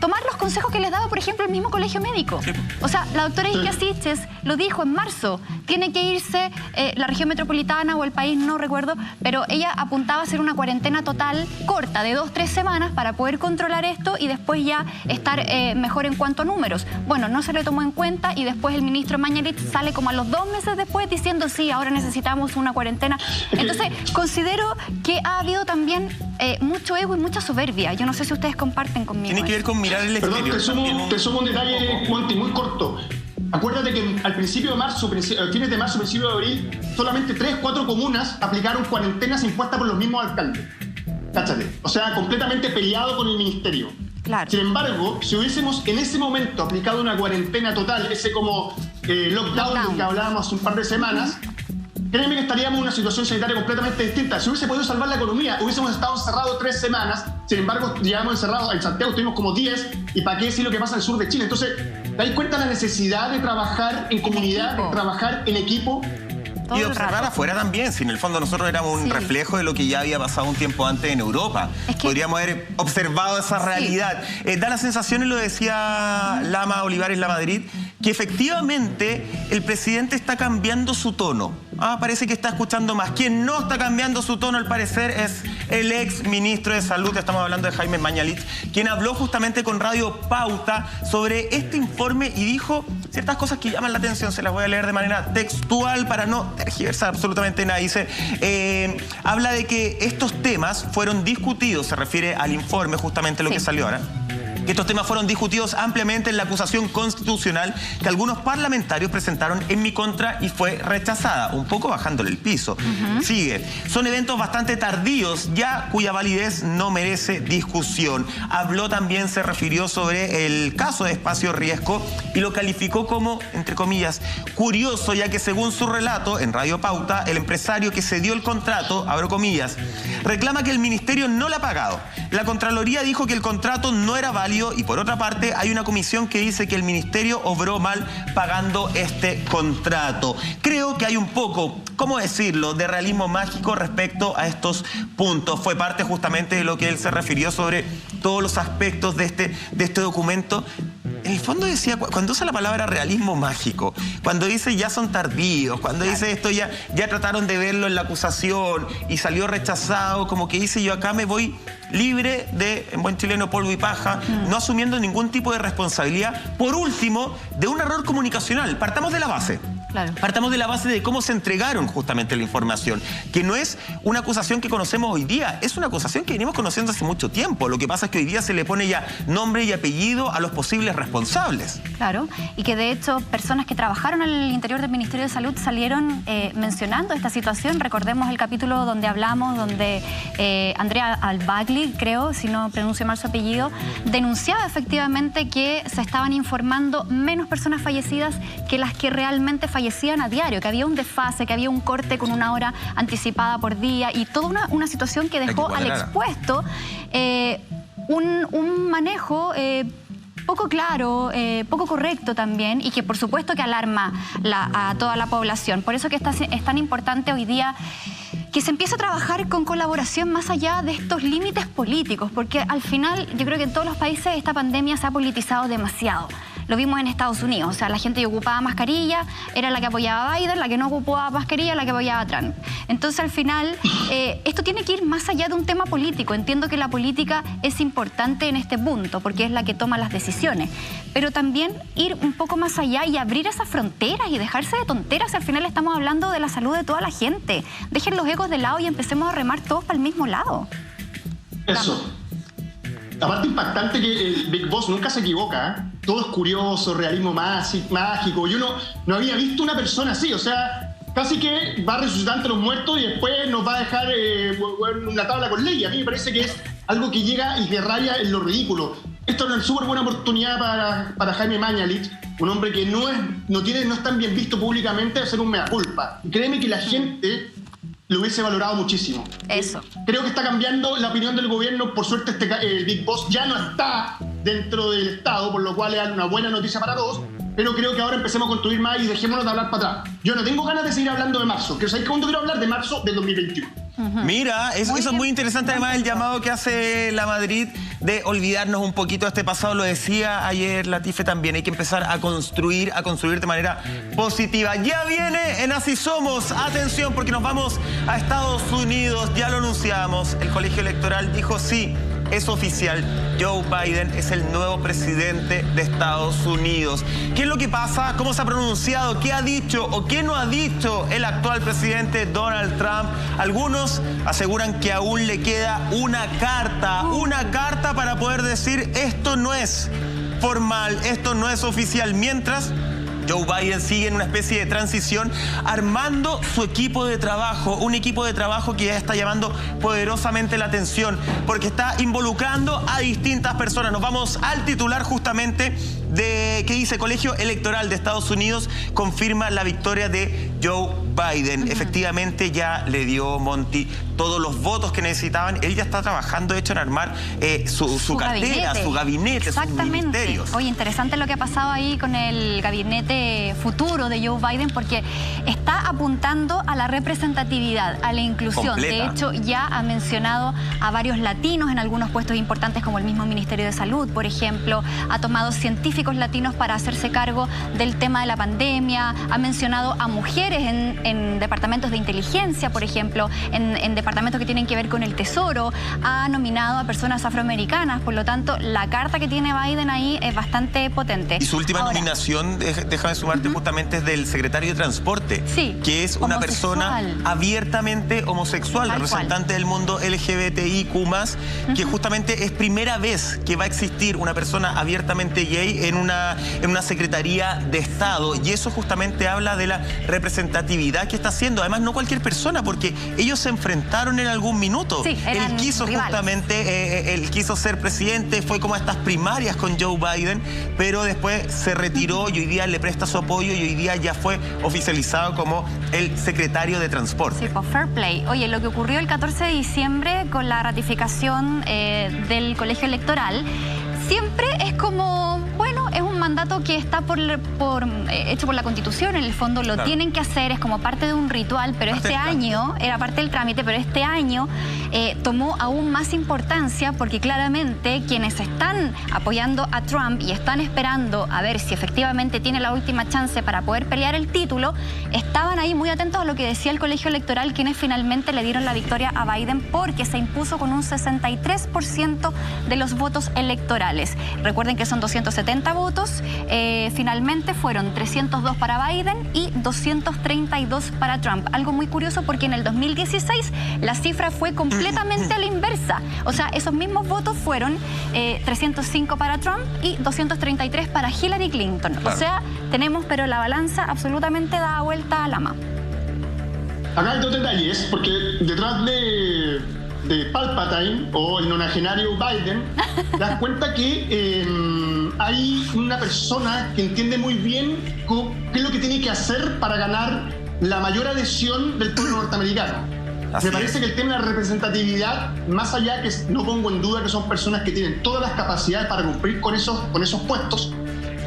tomar los consejos que les daba, por ejemplo, el mismo colegio médico. Sí. O sea, la doctora Ikia Siches lo dijo en marzo, tiene que irse la región metropolitana o el país, no recuerdo, pero ella apuntaba a hacer una cuarentena total corta de 2-3 semanas para poder controlar esto y después ya estar mejor en cuanto a números. Bueno, no se le tomó en cuenta y después el ministro Mañalich sale como a los 2 meses después diciendo sí, ahora necesitamos una cuarentena. Entonces, considero que ha habido también mucho ego y mucha soberbia. Yo no sé si ustedes comparten conmigo. Tiene que ver con mirar el exterior. Perdón, te sumo un detalle, Monty, muy corto. Acuérdate que al principio de marzo, fines de marzo, principio de abril, solamente 3-4 comunas aplicaron cuarentenas impuestas por los mismos alcaldes. Cáchate. O sea, completamente peleado con el ministerio. Claro. Sin embargo, si hubiésemos en ese momento aplicado una cuarentena total, ese como lockdown del que hablábamos hace un par de semanas, créeme que estaríamos en una situación sanitaria completamente distinta. Si hubiese podido salvar la economía, hubiésemos estado encerrados 3 semanas. Sin embargo, llevamos encerrados, en Santiago estuvimos como 10, y para qué decir lo que pasa en el sur de Chile. Entonces, ¿te das cuenta de la necesidad de trabajar en comunidad, de trabajar en equipo? Y de observar afuera también, si en el fondo nosotros éramos un reflejo de lo que ya había pasado un tiempo antes en Europa. Podríamos haber observado esa realidad. Da la sensación, y lo decía Lama Olivares Lamadrid, que efectivamente el presidente está cambiando su tono. Parece que está escuchando más. Quien no está cambiando su tono, al parecer, es el ex ministro de Salud, estamos hablando de Jaime Mañalich, quien habló justamente con Radio Pauta sobre este informe y dijo ciertas cosas que llaman la atención. Se las voy a leer de manera textual para no tergiversar absolutamente nada. Dice, habla de que estos temas fueron discutidos, se refiere al informe, justamente lo que salió ahora. que estos temas fueron discutidos ampliamente en la acusación constitucional que algunos parlamentarios presentaron en mi contra y fue rechazada, un poco bajándole el piso. Sigue. Son eventos bastante tardíos ya cuya validez no merece discusión. Habló también, se refirió sobre el caso de Espacio Riesgo y lo calificó como, entre comillas, curioso, ya que según su relato en Radio Pauta, el empresario que se dio el contrato, abro comillas, reclama que el ministerio no le ha pagado. La Contraloría dijo que el contrato no era válido y por otra parte hay una comisión que dice que el ministerio obró mal pagando este contrato. Creo que hay un poco, ¿cómo decirlo?, de realismo mágico respecto a estos puntos. Fue parte justamente de lo que él se refirió sobre todos los aspectos de este documento. En el fondo decía, cuando usa la palabra realismo mágico, cuando dice ya son tardíos, cuando dice esto ya trataron de verlo en la acusación y salió rechazado, como que dice yo acá me voy libre de, en buen chileno, polvo y paja, no asumiendo ningún tipo de responsabilidad. Por último, de un error comunicacional. Partamos de la base. Claro. Partamos de la base de cómo se entregaron justamente la información, que no es una acusación que conocemos hoy día, es una acusación que venimos conociendo hace mucho tiempo. Lo que pasa es que hoy día se le pone ya nombre y apellido a los posibles responsables. Claro, y que de hecho personas que trabajaron al interior del Ministerio de Salud salieron mencionando esta situación. Recordemos el capítulo donde hablamos, donde Andrea Albagli, creo, si no pronuncio mal su apellido, denunciaba efectivamente que se estaban informando menos personas fallecidas que las que realmente fallecían a diario, que había un desfase, que había un corte con una hora anticipada por día y toda una situación que dejó al expuesto un manejo poco claro, poco correcto también y que por supuesto que alarma a toda la población. Por eso que es tan importante hoy día que se empiece a trabajar con colaboración más allá de estos límites políticos, porque al final yo creo que en todos los países esta pandemia se ha politizado demasiado. Lo vimos en Estados Unidos, o sea, la gente que ocupaba mascarilla era la que apoyaba a Biden, la que no ocupaba mascarilla la que apoyaba a Trump. Entonces, al final, esto tiene que ir más allá de un tema político. Entiendo que la política es importante en este punto, porque es la que toma las decisiones. Pero también ir un poco más allá y abrir esas fronteras y dejarse de tonteras. Al final estamos hablando de la salud de toda la gente. Dejen los egos de lado y empecemos a remar todos para el mismo lado. Eso. Aparte impactante que el Big Boss nunca se equivoca, ¿eh? Todo es curioso, realismo mágico. Yo no había visto una persona así, o sea, casi que va a resucitar entre los muertos y después nos va a dejar una tabla con ley. A mí me parece que es algo que llega y que raya en lo ridículo. Esto es una súper buena oportunidad para Jaime Mañalich, un hombre que no es tan bien visto públicamente, de hacer un mea culpa. Y créeme que la gente lo hubiese valorado muchísimo. Eso. Creo que está cambiando la opinión del gobierno. Por suerte el Big Boss ya no está dentro del Estado, por lo cual es una buena noticia para todos. Pero creo que ahora empecemos a construir más y dejémonos de hablar para atrás. Yo no tengo ganas de seguir hablando de marzo. ¿Sabéis cuándo quiero hablar? De marzo del 2021. Mira, eso es muy interesante, además el llamado que hace la Madrid de olvidarnos un poquito de este pasado. Lo decía ayer Latife también, hay que empezar a construir de manera positiva. Ya viene en Así Somos, atención porque nos vamos a Estados Unidos, ya lo anunciamos, el colegio electoral dijo sí. Es oficial, Joe Biden es el nuevo presidente de Estados Unidos. ¿Qué es lo que pasa? ¿Cómo se ha pronunciado? ¿Qué ha dicho o qué no ha dicho el actual presidente Donald Trump? Algunos aseguran que aún le queda una carta para poder decir esto no es formal, esto no es oficial, mientras Joe Biden sigue en una especie de transición armando su equipo de trabajo, un equipo de trabajo que ya está llamando poderosamente la atención porque está involucrando a distintas personas. Nos vamos al titular justamente de que dice Colegio Electoral de Estados Unidos confirma la victoria de Joe Biden. Efectivamente ya le dio Monty todos los votos que necesitaban. Él ya está trabajando, de hecho, en armar su cartera, su gabinete, sus ministerios. Oye, interesante lo que ha pasado ahí con el gabinete futuro de Joe Biden porque está apuntando a la representatividad, a la inclusión. Completa. De hecho, ya ha mencionado a varios latinos en algunos puestos importantes como el mismo Ministerio de Salud, por ejemplo. Ha tomado científicos específicos latinos para hacerse cargo del tema de la pandemia, ha mencionado a mujeres en departamentos de inteligencia, por ejemplo, en departamentos que tienen que ver con el Tesoro, ha nominado a personas afroamericanas, por lo tanto, la carta que tiene Biden ahí es bastante potente. Y su última nominación, déjame sumarte, justamente es del secretario de Transporte, que es una persona abiertamente homosexual, representante del mundo LGBTIQ+, que justamente es primera vez que va a existir una persona abiertamente gay en una Secretaría de Estado, y eso justamente habla de la representatividad que está haciendo. Además, no cualquier persona, porque ellos se enfrentaron en algún minuto. Él quiso justamente, él quiso ser presidente, fue como a estas primarias con Joe Biden, pero después se retiró y hoy día le presta su apoyo y hoy día ya fue oficializado como el secretario de Transporte. Sí, pues fair play. Oye, lo que ocurrió el 14 de diciembre con la ratificación del colegio electoral, siempre es como, bueno, es un mandato que está hecho por la Constitución, en el fondo lo tienen que hacer, es como parte de un ritual, pero este año, era parte del trámite, pero este año tomó aún más importancia porque claramente quienes están apoyando a Trump y están esperando a ver si efectivamente tiene la última chance para poder pelear el título, estaban ahí muy atentos a lo que decía el colegio electoral, quienes finalmente le dieron la victoria a Biden porque se impuso con un 63% de los votos electorales. Recuerden que son 270 votos, finalmente fueron 302 para Biden y 232 para Trump. Algo muy curioso porque en el 2016 la cifra fue completamente a la inversa. O sea, esos mismos votos fueron 305 para Trump y 233 para Hillary Clinton. O sea, tenemos, pero la balanza absolutamente da vuelta a Lama. Acá hay dos detalles, porque detrás de Palpatine o el nonagenario Biden, te das cuenta que hay una persona que entiende muy bien qué es lo que tiene que hacer para ganar la mayor adhesión del pueblo norteamericano. Me parece que el tema de la representatividad, más allá que no pongo en duda que son personas que tienen todas las capacidades para cumplir con esos puestos,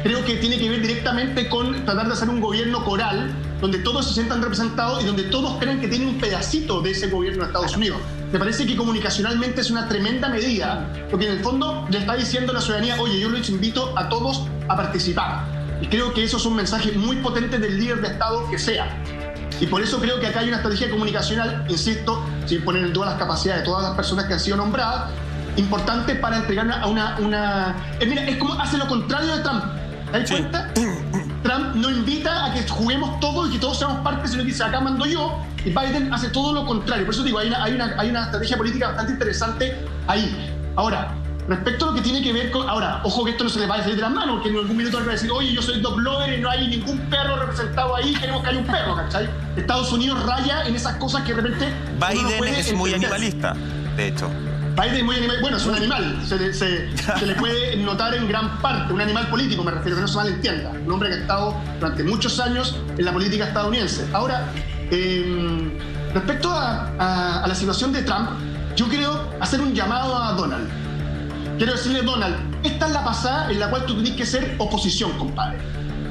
creo que tiene que ver directamente con tratar de hacer un gobierno coral donde todos se sientan representados y donde todos crean que tienen un pedacito de ese gobierno de Estados Unidos. Me parece que comunicacionalmente es una tremenda medida, porque en el fondo le está diciendo a la ciudadanía, oye, yo les invito a todos a participar. Y creo que eso es un mensaje muy potente del líder de Estado que sea. Y por eso creo que acá hay una estrategia comunicacional, insisto, sin poner en duda las capacidades de todas las personas que han sido nombradas, importante para entregar a una... mira, es como hace lo contrario de Trump. ¿Te das cuenta? Trump no invita a que juguemos todos y que todos seamos parte, sino que dice, acá mando yo, y Biden hace todo lo contrario. Por eso digo, hay una estrategia política bastante interesante ahí. Ahora, respecto a lo que tiene que ver con... Ahora, ojo que esto no se les vaya a salir de las manos, que en algún minuto van a decir, oye, yo soy dog lover y no hay ningún perro representado ahí, queremos que haya un perro, ¿cachai? Estados Unidos raya en esas cosas que de repente... Biden es muy animalista, de hecho. Biden es muy animal, bueno, es un animal, se le puede notar en gran parte, un animal político me refiero, que no se malentienda, un hombre que ha estado durante muchos años en la política estadounidense. Ahora, respecto a la situación de Trump, yo quiero hacer un llamado a Donald. Quiero decirle, Donald, esta es la pasada en la cual tú tenés que ser oposición, compadre.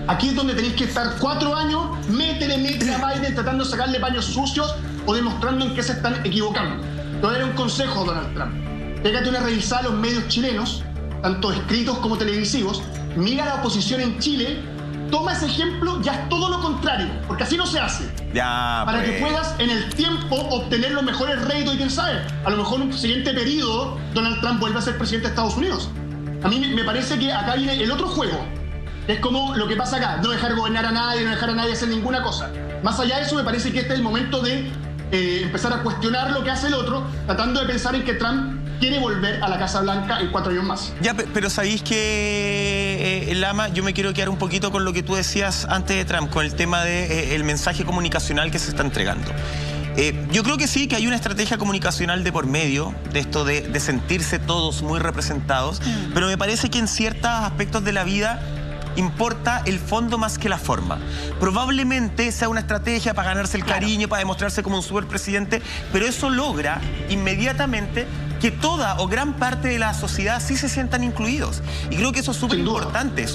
Aquí es donde tenéis que estar 4 años, métele a Biden tratando de sacarle paños sucios o demostrando en qué se están equivocando. Te voy a dar un consejo, Donald Trump. Pégate una revisada a los medios chilenos, tanto escritos como televisivos, mira la oposición en Chile, toma ese ejemplo y haz todo lo contrario, porque así no se hace. Para que puedas en el tiempo obtener los mejores réditos y quién sabe, a lo mejor en un siguiente periodo Donald Trump vuelve a ser presidente de Estados Unidos. A mí me parece que acá viene el otro juego, que es como lo que pasa acá, no dejar gobernar a nadie, no dejar a nadie hacer ninguna cosa. Más allá de eso, me parece que este es el momento de empezar a cuestionar lo que hace el otro, tratando de pensar en que Trump quiere volver a la Casa Blanca en 4 años más. Ya, pero sabéis que, Lama, yo me quiero quedar un poquito con lo que tú decías antes de Trump, con el tema del mensaje comunicacional que se está entregando. Yo creo que sí, que hay una estrategia comunicacional de por medio, de esto de sentirse todos muy representados, pero me parece que en ciertos aspectos de la vida importa el fondo más que la forma. Probablemente sea una estrategia para ganarse el cariño, para demostrarse como un superpresidente, pero eso logra inmediatamente que toda o gran parte de la sociedad sí se sientan incluidos. Y creo que eso es súper importante,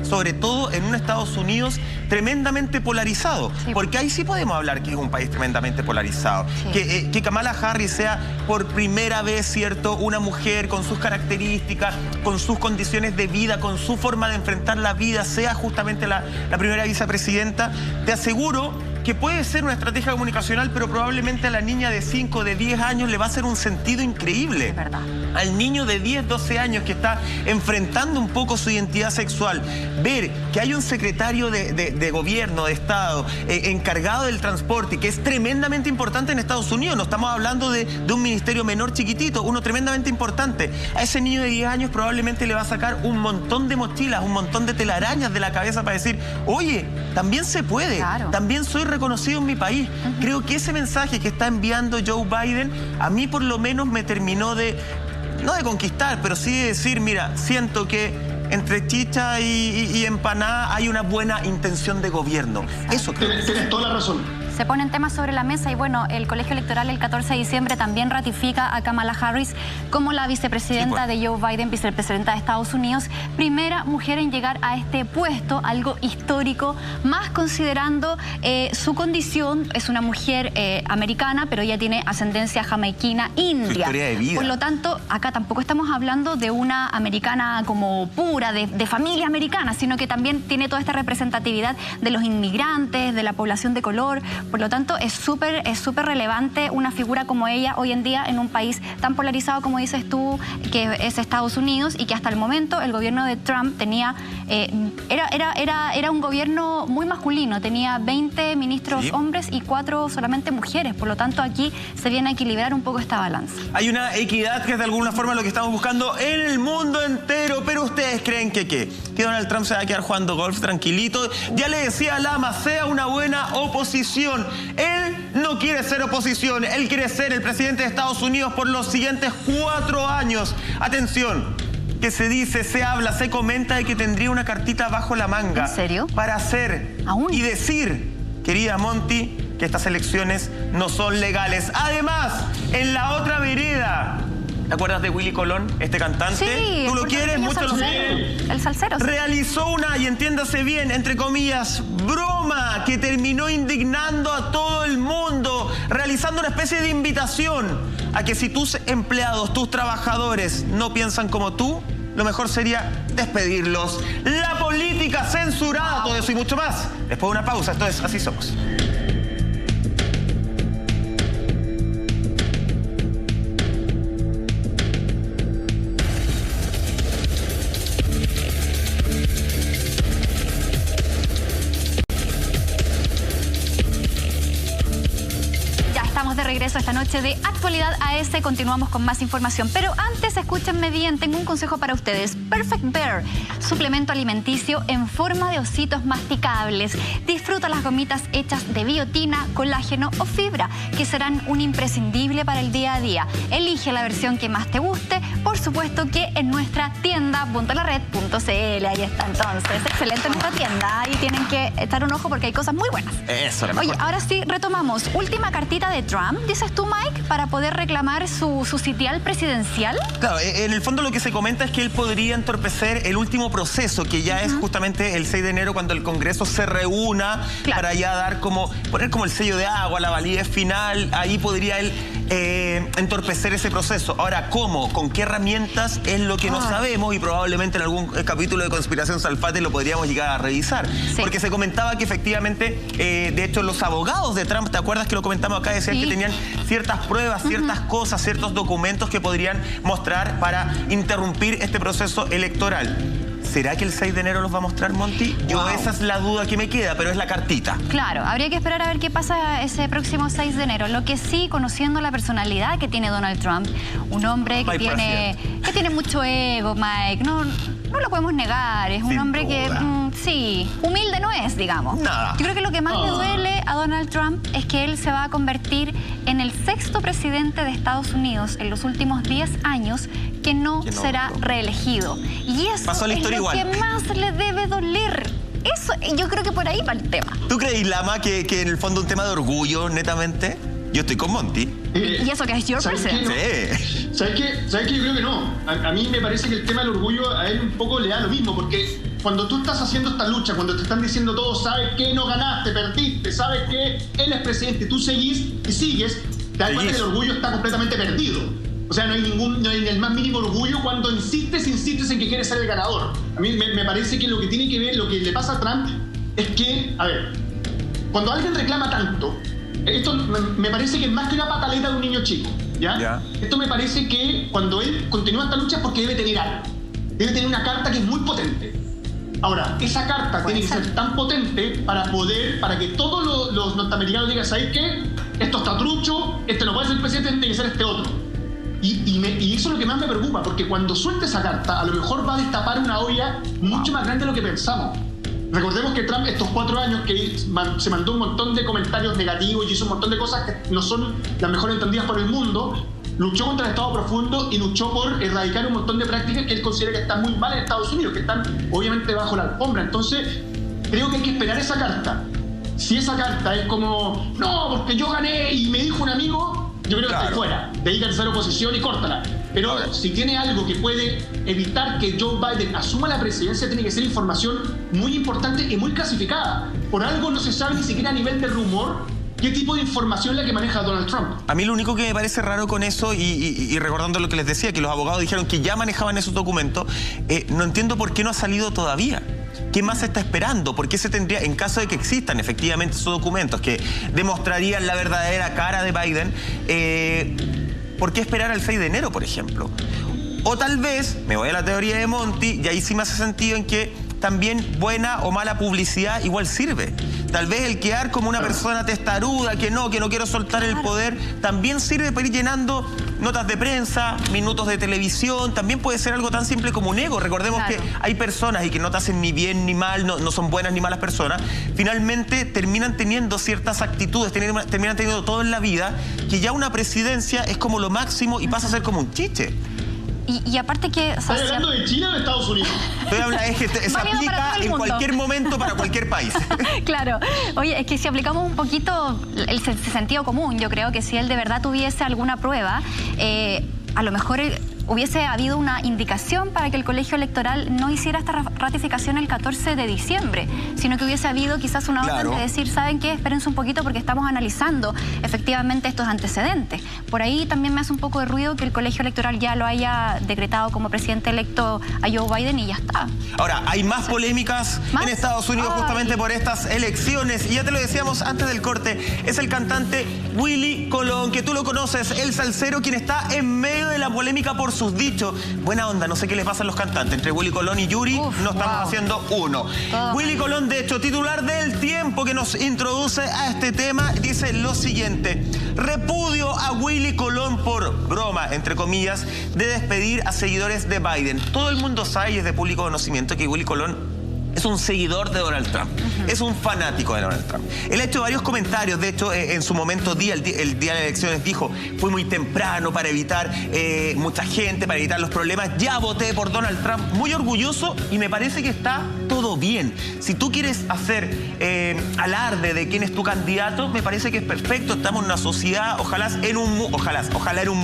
sobre todo en un Estados Unidos tremendamente polarizado, porque ahí sí podemos hablar que es un país tremendamente polarizado. Que Kamala Harris sea por primera vez, ¿cierto?, una mujer con sus características, con sus condiciones de vida, con su forma de enfrentar la vida, sea justamente la primera vicepresidenta. Te aseguro que puede ser una estrategia comunicacional, pero probablemente a la niña de 5, de 10 años le va a hacer un sentido increíble. Es verdad. Al niño de 10, 12 años que está enfrentando un poco su identidad sexual, ver que hay un secretario de gobierno, de Estado, encargado del transporte, que es tremendamente importante en Estados Unidos. No estamos hablando de un ministerio menor chiquitito, uno tremendamente importante. A ese niño de 10 años probablemente le va a sacar un montón de mochilas, un montón de telarañas de la cabeza para decir, oye, también se puede, también soy reconocido en mi país. Creo que ese mensaje que está enviando Joe Biden, a mí por lo menos me terminó no de conquistar, pero sí de decir, mira, siento que entre chicha y empanada hay una buena intención de gobierno. Eso creo. Tienes toda la razón. Se ponen temas sobre la mesa y bueno, el colegio electoral el 14 de diciembre también ratifica a Kamala Harris como la vicepresidenta de Joe Biden, vicepresidenta de Estados Unidos, primera mujer en llegar a este puesto, algo histórico, más considerando su condición. Es una mujer americana, pero ella tiene ascendencia jamaiquina, india. Su historia de vida. Por lo tanto, acá tampoco estamos hablando de una americana como pura, de familia americana, sino que también tiene toda esta representatividad de los inmigrantes, de la población de color. Por lo tanto, es súper relevante una figura como ella hoy en día en un país tan polarizado como dices tú, que es Estados Unidos, y que hasta el momento el gobierno de Trump tenía, era un gobierno muy masculino, tenía 20 ministros hombres y 4 solamente mujeres. Por lo tanto, aquí se viene a equilibrar un poco esta balanza. Hay una equidad que es de alguna forma lo que estamos buscando en el mundo entero, pero ustedes creen que Donald Trump se va a quedar jugando golf tranquilito. Ya le decía a Lama, sea una buena oposición. Él no quiere ser oposición, él quiere ser el presidente de Estados Unidos por los siguientes 4 años. Atención, que se dice, se habla, se comenta de que tendría una cartita bajo la manga. ¿En serio? Para hacer y decir, querida Monty, que estas elecciones no son legales. Además, en la otra vereda, ¿te acuerdas de Willy Colón, este cantante? Sí. ¿Tú lo quieres? Muchos lo quieren. El salsero. Sí. Realizó una, y entiéndase bien, entre comillas, broma que terminó indignando a todo el mundo, realizando una especie de invitación a que si tus empleados, tus trabajadores no piensan como tú, lo mejor sería despedirlos. La política censurada, todo eso y mucho más. Después de una pausa, esto es Así Somos. De regreso esta noche de Actualidad AS, continuamos con más información, pero antes escúchenme bien, tengo un consejo para ustedes. Perfect Bear, suplemento alimenticio en forma de ositos masticables. Disfruta las gomitas hechas de biotina, colágeno o fibra, que serán un imprescindible para el día a día. Elige la versión que más te guste, por supuesto que en nuestra tienda .lared.cl, ahí está entonces, excelente nuestra tienda, ahí tienen que echar un ojo porque hay cosas muy buenas. Eso, Oye, ahora sí, retomamos, última cartita de Trump, dices tú, Mike, para poder reclamar su sitial presidencial. Claro, en el fondo lo que se comenta es que él podría entorpecer el último proceso, que ya es justamente el 6 de enero cuando el Congreso se reúna para ya poner como el sello de agua, la validez final. Ahí podría él entorpecer ese proceso. Ahora, ¿cómo? ¿Con qué herramientas? Es lo que no sabemos, y probablemente en algún capítulo de Conspiración Salfate lo podríamos llegar a revisar. Sí. Porque se comentaba que efectivamente, de hecho, los abogados de Trump, ¿te acuerdas que lo comentamos acá? Decían que tenían ciertas pruebas, ciertas cosas, ciertos documentos que podrían mostrar para interrumpir este proceso electoral. ¿Será que el 6 de enero los va a mostrar, Monty? Esa es la duda que me queda, pero es la cartita. Claro, habría que esperar a ver qué pasa ese próximo 6 de enero. Lo que sí, conociendo la personalidad que tiene Donald Trump, un hombre que tiene mucho ego, Mike, no lo podemos negar, es un hombre que, sí, humilde no es, digamos. Nada. Yo creo que lo que más le duele a Donald Trump es que él se va a convertir en el 6º presidente de Estados Unidos en los últimos 10 años que no será reelegido. Y eso es lo que más le debe doler. Eso, yo creo que por ahí va el tema. ¿Tú crees, Lama, que en el fondo es un tema de orgullo, netamente? Yo estoy con Monty. ¿Y eso que es your president? Sí. ¿Sabes qué? Yo creo que no. A mí me parece que el tema del orgullo a él un poco le da lo mismo, porque cuando tú estás haciendo esta lucha, cuando te están diciendo todos, ¿sabes qué? No ganaste, perdiste, ¿sabes qué? Él es presidente, tú seguís y sigues, te das cuenta que el orgullo está completamente perdido. O sea, no hay el más mínimo orgullo cuando insistes en que quieres ser el ganador. A mí me parece que lo que tiene que ver, lo que le pasa a Trump, es que, a ver, cuando alguien reclama tanto, esto me parece que es más que una pataleta de un niño chico, ¿ya? Esto me parece que cuando él continúa esta lucha es porque debe tener algo. Debe tener una carta que es muy potente. Ahora, esa carta tiene que ser tan potente para que todos los norteamericanos digan, ¿sabes qué? Esto está trucho, este no puede ser el presidente, tiene que ser este otro. Y eso es lo que más me preocupa, porque cuando suelte esa carta, a lo mejor va a destapar una olla mucho más grande de lo que pensamos. Recordemos que Trump, estos 4 años que se mandó un montón de comentarios negativos y hizo un montón de cosas que no son las mejores entendidas por el mundo, luchó contra el Estado profundo y luchó por erradicar un montón de prácticas que él considera que están muy mal en Estados Unidos, que están obviamente bajo la alfombra. Entonces, creo que hay que esperar esa carta. Si esa carta es como, no, porque yo gané y me dijo un amigo, yo creo que está fuera. Dedícate a hacer oposición y córtala. Pero si tiene algo que puede evitar que Joe Biden asuma la presidencia, tiene que ser información muy importante y muy clasificada. Por algo no se sabe ni siquiera a nivel de rumor qué tipo de información es la que maneja Donald Trump. A mí lo único que me parece raro con eso, y recordando lo que les decía, que los abogados dijeron que ya manejaban esos documentos, no entiendo por qué no ha salido todavía. ¿Qué más se está esperando? ¿Por qué se tendría, en caso de que existan efectivamente esos documentos que demostrarían la verdadera cara de Biden, ¿por qué esperar al 6 de enero, por ejemplo? O tal vez, me voy a la teoría de Monty, y ahí sí me hace sentido en que también buena o mala publicidad igual sirve. Tal vez el quedar como una persona testaruda, que no quiero soltar el poder, también sirve para ir llenando notas de prensa, minutos de televisión. También puede ser algo tan simple como un ego. Recordemos que hay personas y que no te hacen ni bien ni mal, no son buenas ni malas personas, finalmente terminan teniendo ciertas actitudes, terminan teniendo todo en la vida, que ya una presidencia es como lo máximo y pasa a ser como un chiche. Y aparte que... ¿Estás hablando de China o de Estados Unidos? Es que se aplica en cualquier momento para cualquier país. Claro. Oye, es que si aplicamos un poquito el sentido común, yo creo que si él de verdad tuviese alguna prueba, a lo mejor hubiese habido una indicación para que el colegio electoral no hiciera esta ratificación el 14 de diciembre, sino que hubiese habido quizás una orden de decir, ¿saben qué? Espérense un poquito porque estamos analizando efectivamente estos antecedentes. Por ahí también me hace un poco de ruido que el colegio electoral ya lo haya decretado como presidente electo a Joe Biden y ya está. Ahora, hay más polémicas en Estados Unidos justamente por estas elecciones. Y ya te lo decíamos antes del corte, es el cantante Willy Colón, que tú lo conoces, el salsero, quien está en medio de la polémica por sus dichos. Buena onda, no sé qué les pasa a los cantantes. Entre Willy Colón y Yuri no estamos haciendo uno. Willy Colón, de hecho, titular del Tiempo, que nos introduce a este tema, dice lo siguiente: repudio a Willy Colón por broma, entre comillas, de despedir a seguidores de Biden. Todo el mundo sabe y es de público conocimiento que Willy Colón es un seguidor de Donald Trump, es un fanático de Donald Trump. Él ha hecho varios comentarios, de hecho, en su momento, el día de las elecciones, dijo, fue muy temprano para evitar mucha gente, para evitar los problemas, ya voté por Donald Trump, muy orgulloso, y me parece que está todo bien. Si tú quieres hacer alarde de quién es tu candidato, me parece que es perfecto. Estamos en una sociedad, ojalá en un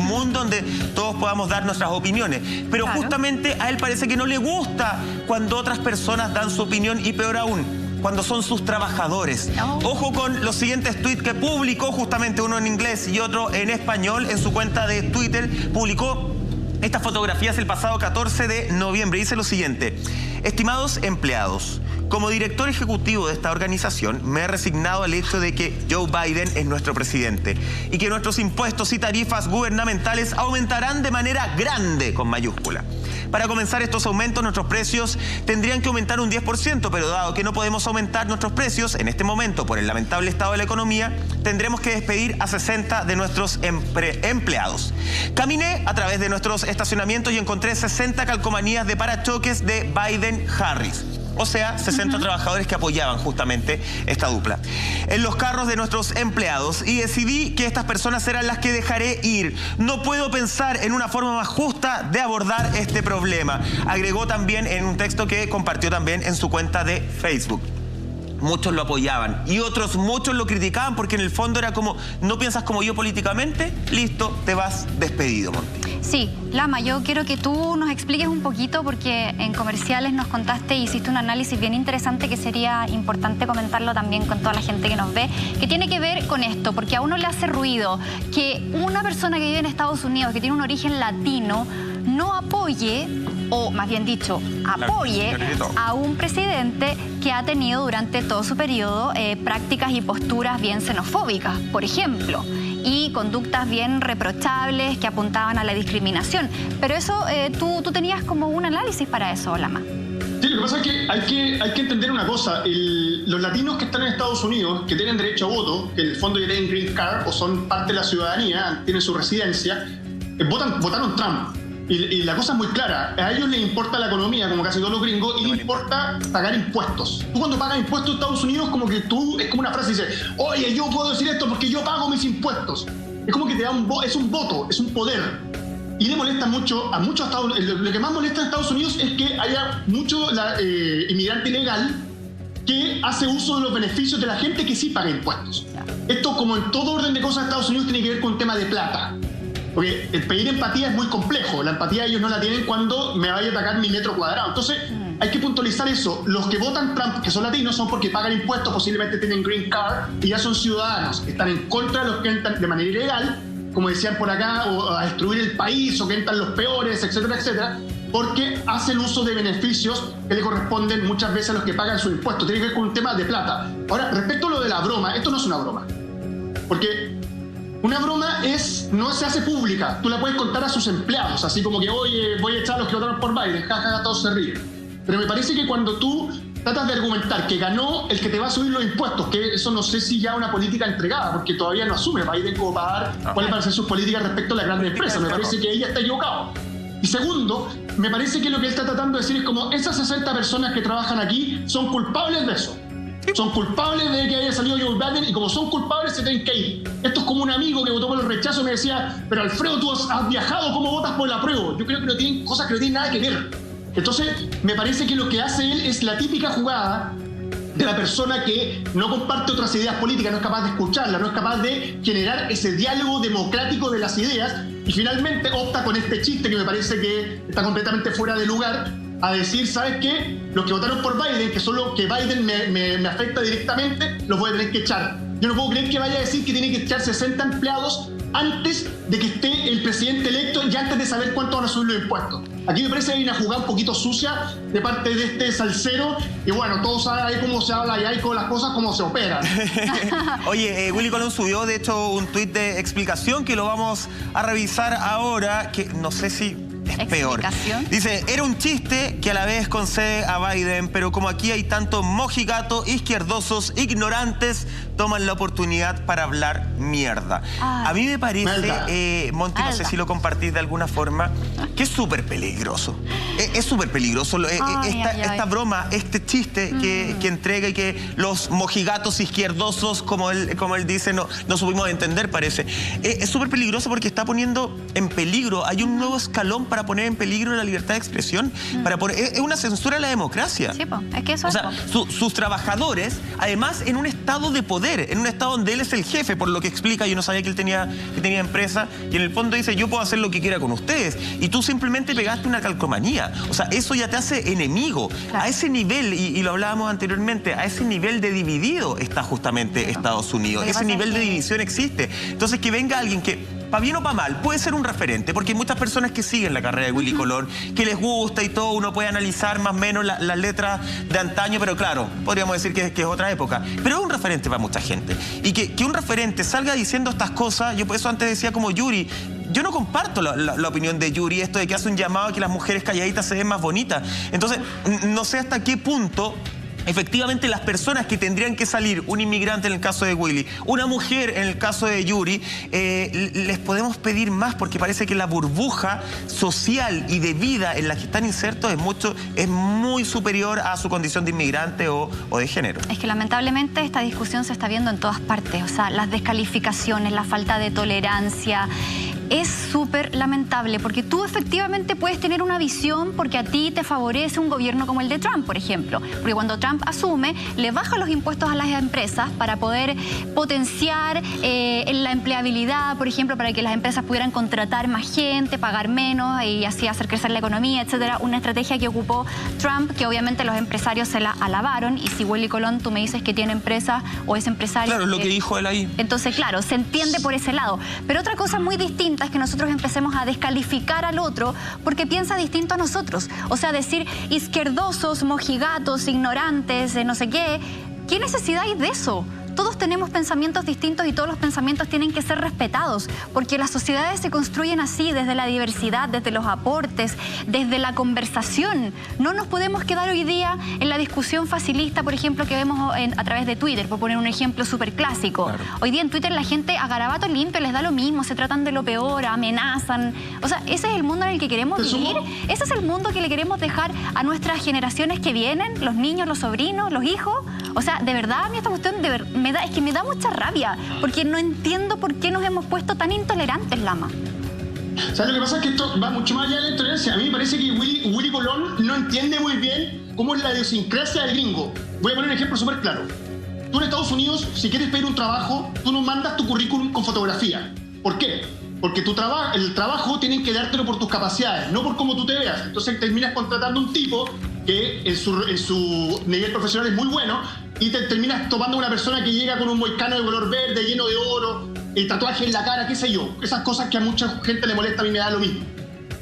mundo donde todos podamos dar nuestras opiniones, pero justamente a él parece que no le gusta cuando otras personas dan su opinión, y peor aún, cuando son sus trabajadores. Ojo con los siguientes tweets que publicó, justamente uno en inglés y otro en español, en su cuenta de Twitter. Publicó estas fotografías el pasado 14 de noviembre. Dice lo siguiente: estimados empleados, como director ejecutivo de esta organización, me he resignado al hecho de que Joe Biden es nuestro presidente y que nuestros impuestos y tarifas gubernamentales aumentarán de manera grande, con mayúscula. Para comenzar estos aumentos, nuestros precios tendrían que aumentar un 10%, pero dado que no podemos aumentar nuestros precios en este momento por el lamentable estado de la economía, tendremos que despedir a 60 de nuestros empleados. Caminé a través de nuestros estacionamientos y encontré 60 calcomanías de parachoques de Biden-Harris. O sea, 60 trabajadores que apoyaban justamente esta dupla en los carros de nuestros empleados, y decidí que estas personas serán las que dejaré ir. No puedo pensar en una forma más justa de abordar este problema. Agregó también en un texto que compartió también en su cuenta de Facebook. muchos lo apoyaban y otros muchos lo criticaban porque en el fondo era como, no piensas como yo políticamente, listo, te vas despedido, Monty. Sí, Lama, yo quiero que tú nos expliques un poquito porque en comerciales nos contaste y hiciste un análisis bien interesante que sería importante comentarlo también con toda la gente que nos ve, que tiene que ver con esto, porque a uno le hace ruido que una persona que vive en Estados Unidos, que tiene un origen latino, no apoye, o más bien dicho, apoye a un presidente que ha tenido durante todo su periodo prácticas y posturas bien xenofóbicas, por ejemplo, y conductas bien reprochables que apuntaban a la discriminación. Pero eso, tú tenías como un análisis para eso, Lama. Sí, lo que pasa es que hay que entender una cosa. Los latinos que están en Estados Unidos, que tienen derecho a voto, que en el fondo ya tienen green card o son parte de la ciudadanía, tienen su residencia, votaron Trump. Y la cosa es muy clara. A ellos les importa la economía, como casi todos los gringos, y les importa pagar impuestos. Tú cuando pagas impuestos en Estados Unidos, como que tú, es como una frase que dice, oye, yo puedo decir esto porque yo pago mis impuestos. Es como que te da es un voto, es un poder. Y le molesta mucho a muchos Estados Unidos. Lo que más molesta en Estados Unidos es que haya mucho inmigrante ilegal que hace uso de los beneficios de la gente que sí paga impuestos. Esto, como en todo orden de cosas en Estados Unidos, tiene que ver con un tema de plata. Porque el pedir empatía es muy complejo. La empatía ellos no la tienen cuando me vaya a atacar mi metro cuadrado. Entonces, hay que puntualizar eso. Los que votan Trump, que son latinos, son porque pagan impuestos, posiblemente tienen green card y ya son ciudadanos. Están en contra de los que entran de manera ilegal, como decían por acá, o a destruir el país, o que entran los peores, etcétera, etcétera, porque hacen uso de beneficios que le corresponden muchas veces a los que pagan sus impuestos. Tiene que ver con un tema de plata. Ahora, respecto a lo de la broma, esto no es una broma. Porque una broma no se hace pública. Tú la puedes contar a sus empleados, así como que, oye, voy a echar a los que votaron por Biden, jajaja, todos se ríen. Pero me parece que cuando tú tratas de argumentar que ganó el que te va a subir los impuestos, que eso no sé si ya una política entregada, porque todavía no asume Biden como para dar cuáles van a ser sus políticas respecto a las grandes empresas. Me parece que ella está equivocado. Y segundo, me parece que lo que él está tratando de decir es como esas 60 personas que trabajan aquí son culpables de eso. Son culpables de que haya salido Joe Biden y como son culpables se tienen que ir. Esto es como un amigo que votó por el rechazo y me decía, pero Alfredo, tú has viajado, ¿cómo votas por el apruebo? Yo creo que no tienen cosas que no tienen nada que ver. Entonces, me parece que lo que hace él es la típica jugada de la persona que no comparte otras ideas políticas, no es capaz de escucharlas, no es capaz de generar ese diálogo democrático de las ideas y finalmente opta con este chiste que me parece que está completamente fuera de lugar, a decir, ¿sabes qué? Los que votaron por Biden, que son los que Biden me afecta directamente, los voy a tener que echar. Yo no puedo creer que vaya a decir que tiene que echar 60 empleados antes de que esté el presidente electo y antes de saber cuánto van a subir los impuestos. Aquí me parece que hay una jugada un poquito sucia de parte de este salsero y bueno, todos saben ahí cómo se habla y ahí con las cosas, cómo se operan. Oye, Willy Colón subió de hecho un tuit de explicación que lo vamos a revisar ahora, que no sé si es peor. Dice, era un chiste que a la vez concede a Biden, pero como aquí hay tantos mojigatos, izquierdosos, ignorantes, toman la oportunidad para hablar mierda. A mí me parece, Monty, no sé si lo compartís de alguna forma, que es súper peligroso. Es súper peligroso esta broma, este chiste que entrega y que los mojigatos izquierdosos, como él dice, no supimos entender, parece. Es súper peligroso porque está poniendo en peligro, hay un nuevo escalón para poner en peligro la libertad de expresión, es una censura a la democracia. Sí, es que eso o sea, sus trabajadores, además en un estado de poder, en un estado donde él es el jefe, por lo que explica, yo no sabía que él tenía empresa, y en el fondo dice, yo puedo hacer lo que quiera con ustedes, y tú simplemente pegaste una calcomanía. O sea, eso ya te hace enemigo. Claro. A ese nivel, y lo hablábamos anteriormente, a ese nivel de dividido está justamente Estados Unidos. Ese nivel de división existe. Entonces, que venga alguien que, para bien o para mal, puede ser un referente, porque hay muchas personas que siguen la carrera de Willy Colón, que les gusta y todo, uno puede analizar más o menos las letras de antaño, pero claro, podríamos decir que es otra época. Pero es un referente para mucha gente. Y que un referente salga diciendo estas cosas, yo por eso antes decía como Yuri, yo no comparto la opinión de Yuri, esto de que hace un llamado a que las mujeres calladitas se ven más bonitas. Entonces, no sé hasta qué punto efectivamente las personas que tendrían que salir, un inmigrante en el caso de Willy, una mujer en el caso de Yuri, les podemos pedir más porque parece que la burbuja social y de vida en la que están insertos es muy superior a su condición de inmigrante o de género. Es que lamentablemente esta discusión se está viendo en todas partes, o sea, las descalificaciones, la falta de tolerancia. es súper lamentable, porque tú efectivamente puedes tener una visión porque a ti te favorece un gobierno como el de Trump, por ejemplo. Porque cuando Trump asume, le baja los impuestos a las empresas para poder potenciar la empleabilidad, por ejemplo, para que las empresas pudieran contratar más gente, pagar menos y así hacer crecer la economía, etcétera. Una estrategia que ocupó Trump, que obviamente los empresarios se la alabaron. Y si Willy Colón, tú me dices que tiene empresa o es empresario... Claro, es lo que dijo él ahí. Entonces, claro, se entiende por ese lado. Pero otra cosa muy distinta es que nosotros empecemos a descalificar al otro porque piensa distinto a nosotros. O sea, decir izquierdosos, mojigatos, ignorantes, no sé qué. ¿Qué necesidad hay de eso? Todos tenemos pensamientos distintos y todos los pensamientos tienen que ser respetados, porque las sociedades se construyen así, desde la diversidad, desde los aportes, desde la conversación. No nos podemos quedar hoy día en la discusión facilista, por ejemplo, que vemos a través de Twitter, por poner un ejemplo súper clásico. Claro. Hoy día en Twitter la gente a garabato limpio les da lo mismo, se tratan de lo peor, amenazan. O sea, ¿ese es el mundo en el que queremos vivir? ¿Ese es el mundo que le queremos dejar a nuestras generaciones que vienen? ¿Los niños, los sobrinos, los hijos? O sea, de verdad, a mí esta cuestión es que me da mucha rabia, porque no entiendo por qué nos hemos puesto tan intolerantes, Lama. ¿Sabes lo que pasa? Es que esto va mucho más allá de la intolerancia. A mí me parece que Willy Colón no entiende muy bien cómo es la idiosincrasia del gringo. Voy a poner un ejemplo súper claro. Tú en Estados Unidos, si quieres pedir un trabajo, tú no mandas tu currículum con fotografía. ¿Por qué? Porque el trabajo tienen que dártelo por tus capacidades, no por cómo tú te veas. Entonces terminas contratando un tipo que en su nivel profesional es muy bueno y te terminas tomando una persona que llega con un moicano de color verde, lleno de oro, el tatuaje en la cara, qué sé yo. Esas cosas que a mucha gente le molesta, a mí me da lo mismo.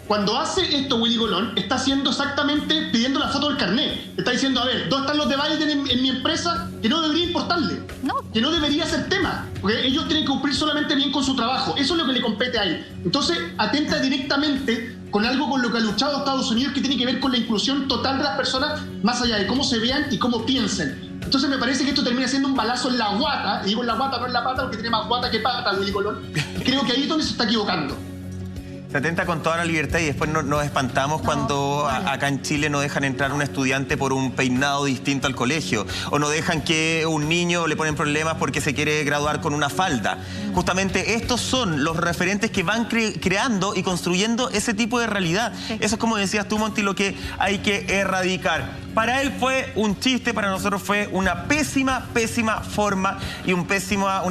Cuando hace esto Willy Colón, está haciendo exactamente pidiendo la foto del carnet. Está diciendo, a ver, ¿dónde están los de Biden en mi empresa? Que no debería importarle. No. Que no debería ser tema. Porque ellos tienen que cumplir solamente bien con su trabajo. Eso es lo que le compete a él. Entonces, atenta directamente con algo con lo que ha luchado Estados Unidos, que tiene que ver con la inclusión total de las personas, más allá de cómo se vean y cómo piensen. Entonces me parece que esto termina siendo un balazo en la guata. Y digo en la guata, no en la pata, porque tiene más guata que pata Willy Colón. Creo que ahí es donde se está equivocando. Se atenta con toda la libertad y después nos espantamos cuando acá en Chile no dejan entrar un estudiante por un peinado distinto al colegio, o no dejan que un niño le ponen problemas porque se quiere graduar con una falda. Justamente estos son los referentes que van creando y construyendo ese tipo de realidad. Sí. Eso es, como decías tú, Monty, lo que hay que erradicar. Para él fue un chiste, para nosotros fue una pésima forma y una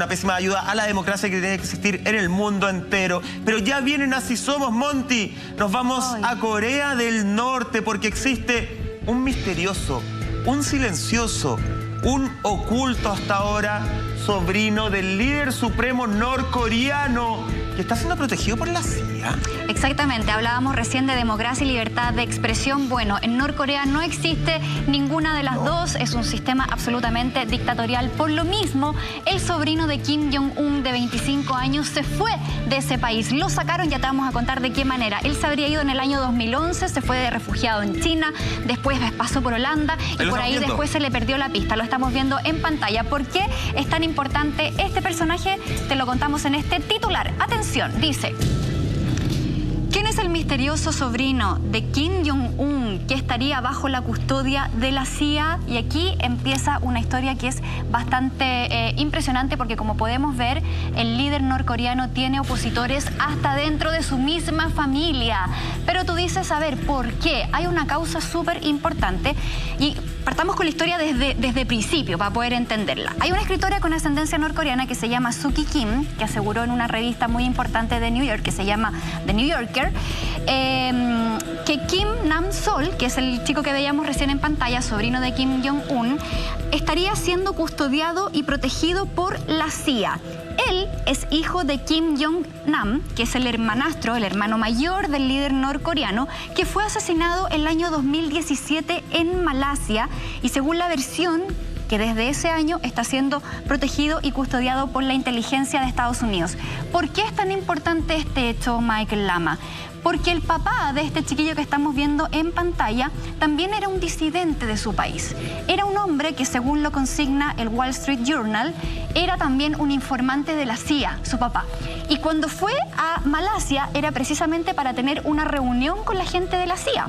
pésima ayuda a la democracia que tiene que existir en el mundo entero. Pero ya vienen Así Somos, Monty. Nos vamos a Corea del Norte porque existe un misterioso, un silencioso, un oculto hasta ahora sobrino del líder supremo norcoreano que está siendo protegido por la CIA. Exactamente, hablábamos recién de democracia y libertad de expresión. Bueno, en Norcorea no existe ninguna de las dos, es un sistema absolutamente dictatorial. Por lo mismo, el sobrino de Kim Jong-un de 25 años se fue de ese país. Lo sacaron, ya te vamos a contar de qué manera. Él se habría ido en el año 2011, se fue de refugiado en China, después pasó por Holanda y por ahí después se le perdió la pista. Lo estamos viendo en pantalla. ¿Por qué es tan importante este personaje? Te lo contamos en este titular. Atención, dice: ¿quién es el misterioso sobrino de Kim Jong-un que estaría bajo la custodia de la CIA? Y aquí empieza una historia que es bastante impresionante porque, como podemos ver, el líder norcoreano tiene opositores hasta dentro de su misma familia. Pero tú dices, a ver, ¿por qué? Hay una causa súper importante y partamos con la historia desde principio para poder entenderla. Hay una escritora con ascendencia norcoreana que se llama Suki Kim, que aseguró en una revista muy importante de New York, que se llama The New Yorker, que Kim Nam-sol, que es el chico que veíamos recién en pantalla, sobrino de Kim Jong-un, estaría siendo custodiado y protegido por la CIA. Él es hijo de Kim Jong-nam, que es el hermanastro, el hermano mayor del líder norcoreano, que fue asesinado en el año 2017 en Malasia y, según la versión, que desde ese año está siendo protegido y custodiado por la inteligencia de Estados Unidos. ¿Por qué es tan importante este hecho, Michael Lama? Porque el papá de este chiquillo que estamos viendo en pantalla también era un disidente de su país. Era un hombre que, según lo consigna el Wall Street Journal, era también un informante de la CIA, su papá. Y cuando fue a Malasia era precisamente para tener una reunión con la gente de la CIA.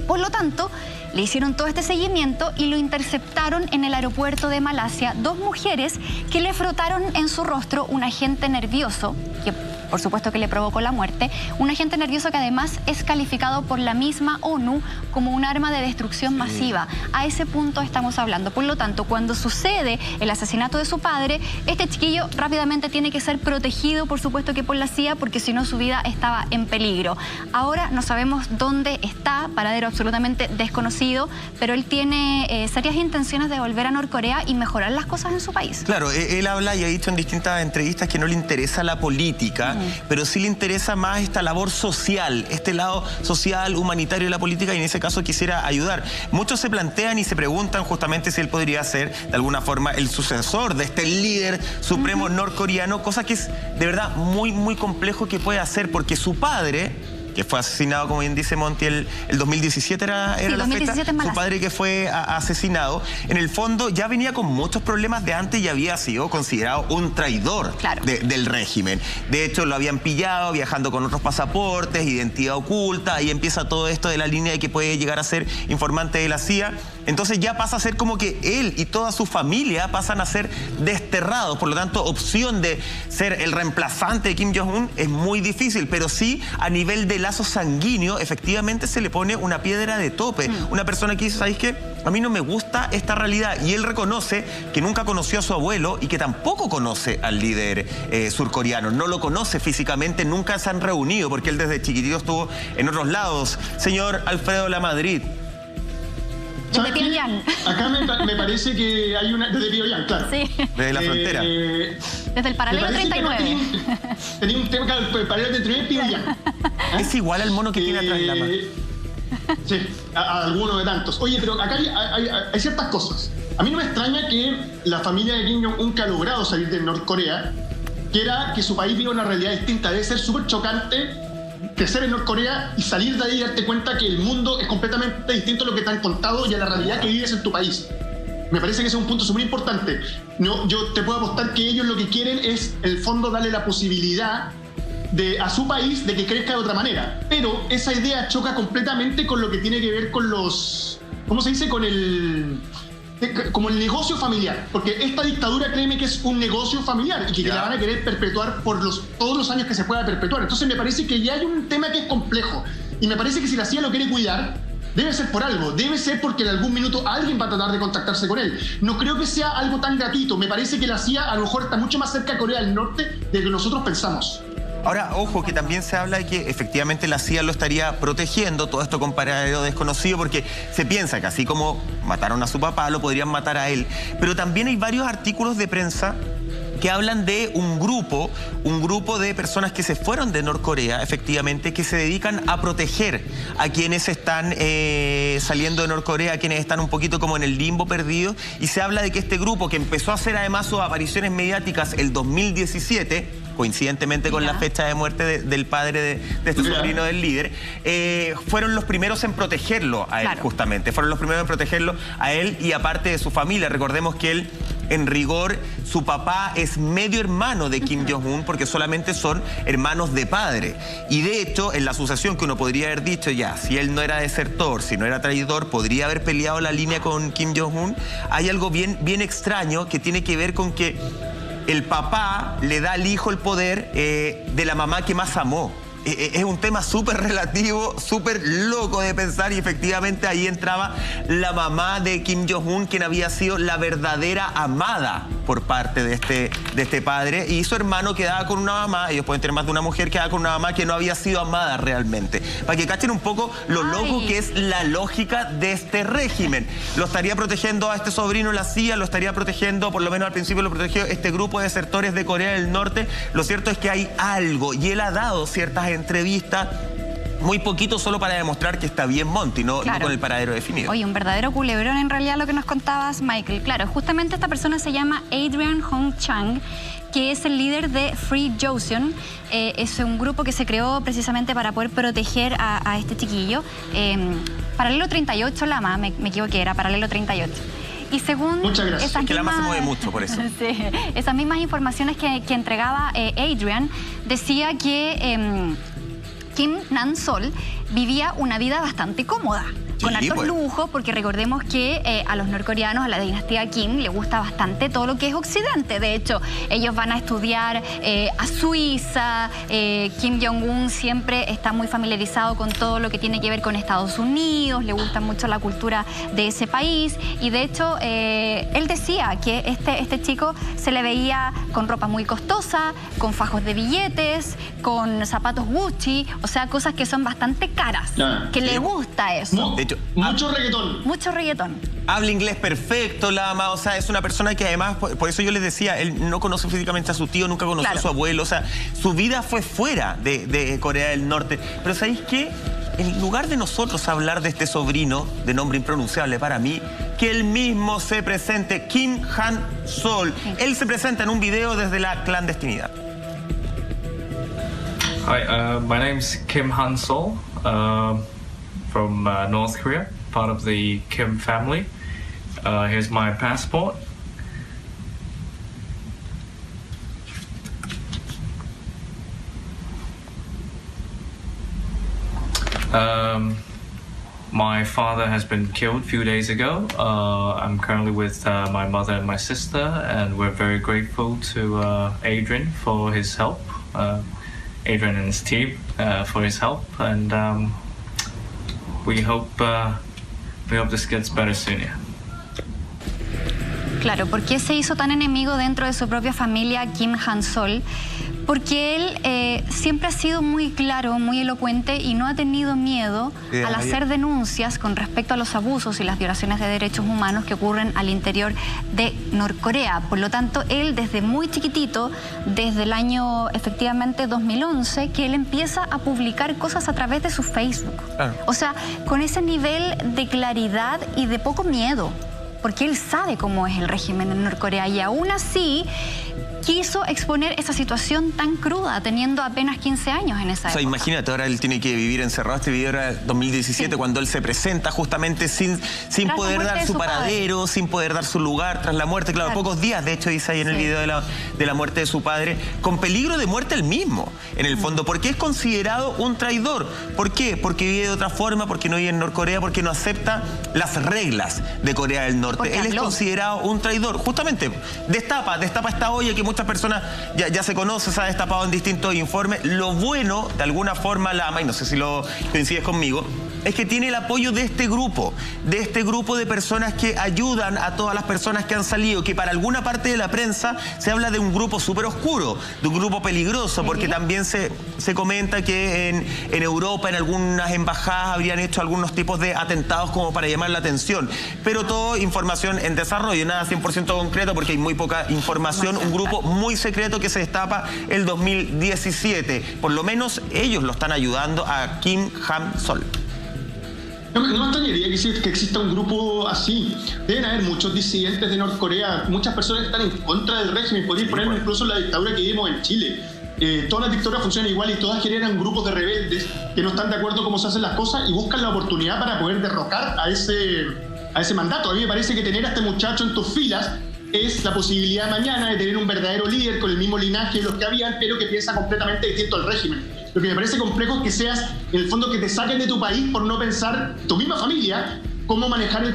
Por lo tanto, le hicieron todo este seguimiento y lo interceptaron en el aeropuerto de Malasia dos mujeres que le frotaron en su rostro un agente nervioso que por supuesto que le provocó la muerte. Un agente nervioso que además es calificado por la misma ONU como un arma de destrucción masiva. A ese punto estamos hablando. Por lo tanto, cuando sucede el asesinato de su padre, este chiquillo rápidamente tiene que ser protegido, por supuesto que por la CIA, porque si no su vida estaba en peligro. Ahora no sabemos dónde está, paradero absolutamente desconocido, pero él tiene serias intenciones de volver a Norcorea y mejorar las cosas en su país. Claro, él habla y ha dicho en distintas entrevistas que no le interesa la política, pero sí le interesa más esta labor social, este lado social, humanitario de la política, y en ese caso quisiera ayudar. Muchos se plantean y se preguntan justamente si él podría ser de alguna forma el sucesor de este líder supremo norcoreano, cosa que es de verdad muy, muy complejo que puede hacer, porque su padre, que fue asesinado, como bien dice Monty, el 2017 era sí, la 2017 fecha, su padre que fue asesinado, en el fondo ya venía con muchos problemas de antes y había sido considerado un traidor del régimen. De hecho, lo habían pillado viajando con otros pasaportes, identidad oculta, ahí empieza todo esto de la línea de que puede llegar a ser informante de la CIA. Entonces ya pasa a ser como que él y toda su familia pasan a ser desterrados. Por lo tanto, opción de ser el reemplazante de Kim Jong-un es muy difícil, pero sí a nivel de lazo sanguíneo, efectivamente se le pone una piedra de tope. Una persona que dice, ¿sabéis qué? A mí no me gusta esta realidad. Y él reconoce que nunca conoció a su abuelo y que tampoco conoce al líder surcoreano. No lo conoce físicamente, nunca se han reunido porque él desde chiquitito estuvo en otros lados. Señor Alfredo Lamadrid. Desde Pyongyang. Acá me parece que hay una... Desde Pyongyang, claro. Sí. Desde la frontera. Desde el paralelo 39. Tenía un tema que el paralelo 39 es Pyongyang. Es igual al mono que tiene atrás la mano. Sí, a alguno de tantos. Oye, pero acá hay ciertas cosas. A mí no me extraña que la familia de Kim Jong-un, que ha logrado salir de Norcorea, quiera que su país viva una realidad distinta. Debe ser súper chocante crecer en Norcorea y salir de ahí y darte cuenta que el mundo es completamente distinto a lo que te han contado y a la realidad que vives en tu país. Me parece que ese es un punto súper importante. No, yo te puedo apostar que ellos lo que quieren es, en el fondo, darle la posibilidad a su país de que crezca de otra manera. Pero esa idea choca completamente con lo que tiene que ver con los... ¿Cómo se dice? Como el negocio familiar, porque esta dictadura, créeme que es un negocio familiar y que la van a querer perpetuar por todos los años que se pueda perpetuar. Entonces me parece que ya hay un tema que es complejo y me parece que si la CIA lo quiere cuidar, debe ser por algo, debe ser porque en algún minuto alguien va a tratar de contactarse con él. No creo que sea algo tan gratuito, me parece que la CIA a lo mejor está mucho más cerca de Corea del Norte de lo que nosotros pensamos. Ahora, ojo, que también se habla de que efectivamente la CIA lo estaría protegiendo, todo esto con paradero desconocido, porque se piensa que así como mataron a su papá, lo podrían matar a él. Pero también hay varios artículos de prensa que hablan de un grupo de personas que se fueron de Norcorea, efectivamente, que se dedican a proteger a quienes están saliendo de Norcorea, a quienes están un poquito como en el limbo perdido. Y se habla de que este grupo, que empezó a hacer además sus apariciones mediáticas el 2017, coincidentemente con la fecha de muerte del padre de este sobrino del líder, fueron los primeros en protegerlo a él, justamente. Fueron los primeros en protegerlo a él y aparte de su familia. Recordemos que él, en rigor, su papá es medio hermano de Kim Jong-un porque solamente son hermanos de padre. Y de hecho, en la sucesión que uno podría haber dicho, ya, si él no era desertor, si no era traidor, podría haber peleado la línea con Kim Jong-un. Hay algo bien extraño que tiene que ver con que el papá le da al hijo el poder de la mamá que más amó. Es un tema súper relativo, súper loco de pensar, y efectivamente ahí entraba la mamá de Kim Jong-un, quien había sido la verdadera amada por parte de este padre, y su hermano quedaba con una mamá, ellos pueden tener más de una mujer, quedaba con una mamá que no había sido amada realmente. Para que cachen un poco lo loco que es la lógica de este régimen. Lo estaría protegiendo a este sobrino la CIA, lo estaría protegiendo, por lo menos al principio lo protegió este grupo de desertores de Corea del Norte. Lo cierto es que hay algo, y él ha dado ciertas entrevistas, muy poquito, solo para demostrar que está bien Monty, no con el paradero definido. Oye, un verdadero culebrón en realidad lo que nos contabas, Michael. Claro, justamente esta persona se llama Adrian Hong Chang, que es el líder de Free Joseon. Es un grupo que se creó precisamente para poder proteger a este chiquillo. Paralelo 38, Lama, me equivoqué, era Paralelo 38. Y según esas que la más se mueve mucho por eso. Sí, esas mismas informaciones que entregaba Adrian, decía que Kim Nam-sol vivía una vida bastante cómoda. con hartos lujos, porque recordemos que a los norcoreanos, a la dinastía Kim, le gusta bastante todo lo que es Occidente. De hecho, ellos van a estudiar a Suiza. Kim Jong-un siempre está muy familiarizado con todo lo que tiene que ver con Estados Unidos, le gusta mucho la cultura de ese país, y de hecho él decía que este chico se le veía con ropa muy costosa, con fajos de billetes, con zapatos Gucci, o sea, cosas que son bastante caras, que le gusta eso. De hecho, mucho reggaetón. Mucho reggaetón. Habla inglés perfecto, Lama, o sea, es una persona que además, por eso yo les decía, él no conoce físicamente a su tío, nunca conoció a su abuelo, o sea, su vida fue fuera de Corea del Norte. Pero ¿sabéis qué? En lugar de nosotros hablar de este sobrino, de nombre impronunciable para mí, que él mismo se presente, Kim Han-sol. Él se presenta en un video desde la clandestinidad. Hi, my name's Kim Han-sol, from North Korea, part of the Kim family. Here's my passport. My father has been killed a few days ago. I'm currently with my mother and my sister, and we're very grateful to Adrian for his help. Adrian and his team for his help, and we hope this gets better soon. Yeah. Claro, ¿por qué se hizo tan enemigo dentro de su propia familia Kim Han-sol? Porque él siempre ha sido muy claro, muy elocuente y no ha tenido miedo al hacer denuncias con respecto a los abusos y las violaciones de derechos humanos que ocurren al interior de Norcorea. Por lo tanto, él desde muy chiquitito, desde el año efectivamente 2011, que él empieza a publicar cosas a través de su Facebook. O sea, con ese nivel de claridad y de poco miedo, porque él sabe cómo es el régimen en Norcorea y aún así quiso exponer esa situación tan cruda, teniendo apenas 15 años en esa época. O sea, imagínate, ahora él tiene que vivir encerrado. Este video era 2017, cuando él se presenta justamente sin poder dar su paradero, sin poder dar su lugar tras la muerte. Claro, pocos días, de hecho, dice ahí en el video de la muerte de su padre, con peligro de muerte él mismo, en el fondo, porque es considerado un traidor. ¿Por qué? Porque vive de otra forma, porque no vive en Norcorea, porque no acepta las reglas de Corea del Norte. Porque él es considerado un traidor. Justamente, destapa esta olla que muchas personas ya se conoce, se ha destapado en distintos informes. Lo bueno, de alguna forma, Lama, y no sé si lo coincides conmigo, es que tiene el apoyo de este grupo de personas que ayudan a todas las personas que han salido, que para alguna parte de la prensa se habla de un grupo súper oscuro, de un grupo peligroso, porque también se comenta que en Europa, en algunas embajadas, habrían hecho algunos tipos de atentados como para llamar la atención. Pero todo información en desarrollo, nada 100% concreto, porque hay muy poca información. Un grupo muy secreto que se destapa el 2017. Por lo menos ellos lo están ayudando a Kim Han-sol. No me extrañaría que exista un grupo así. Deben haber muchos disidentes de Norcorea, muchas personas que están en contra del régimen. Podría ponernos incluso la dictadura que vivimos en Chile. Todas las dictaduras funcionan igual y todas generan grupos de rebeldes que no están de acuerdo cómo se hacen las cosas y buscan la oportunidad para poder derrocar a ese mandato. A mí me parece que tener a este muchacho en tus filas es la posibilidad mañana de tener un verdadero líder con el mismo linaje de los que habían, pero que piensa completamente distinto al régimen. Lo que me parece complejo es que seas, en el fondo, que te saquen de tu país por no pensar, tu misma familia, cómo manejan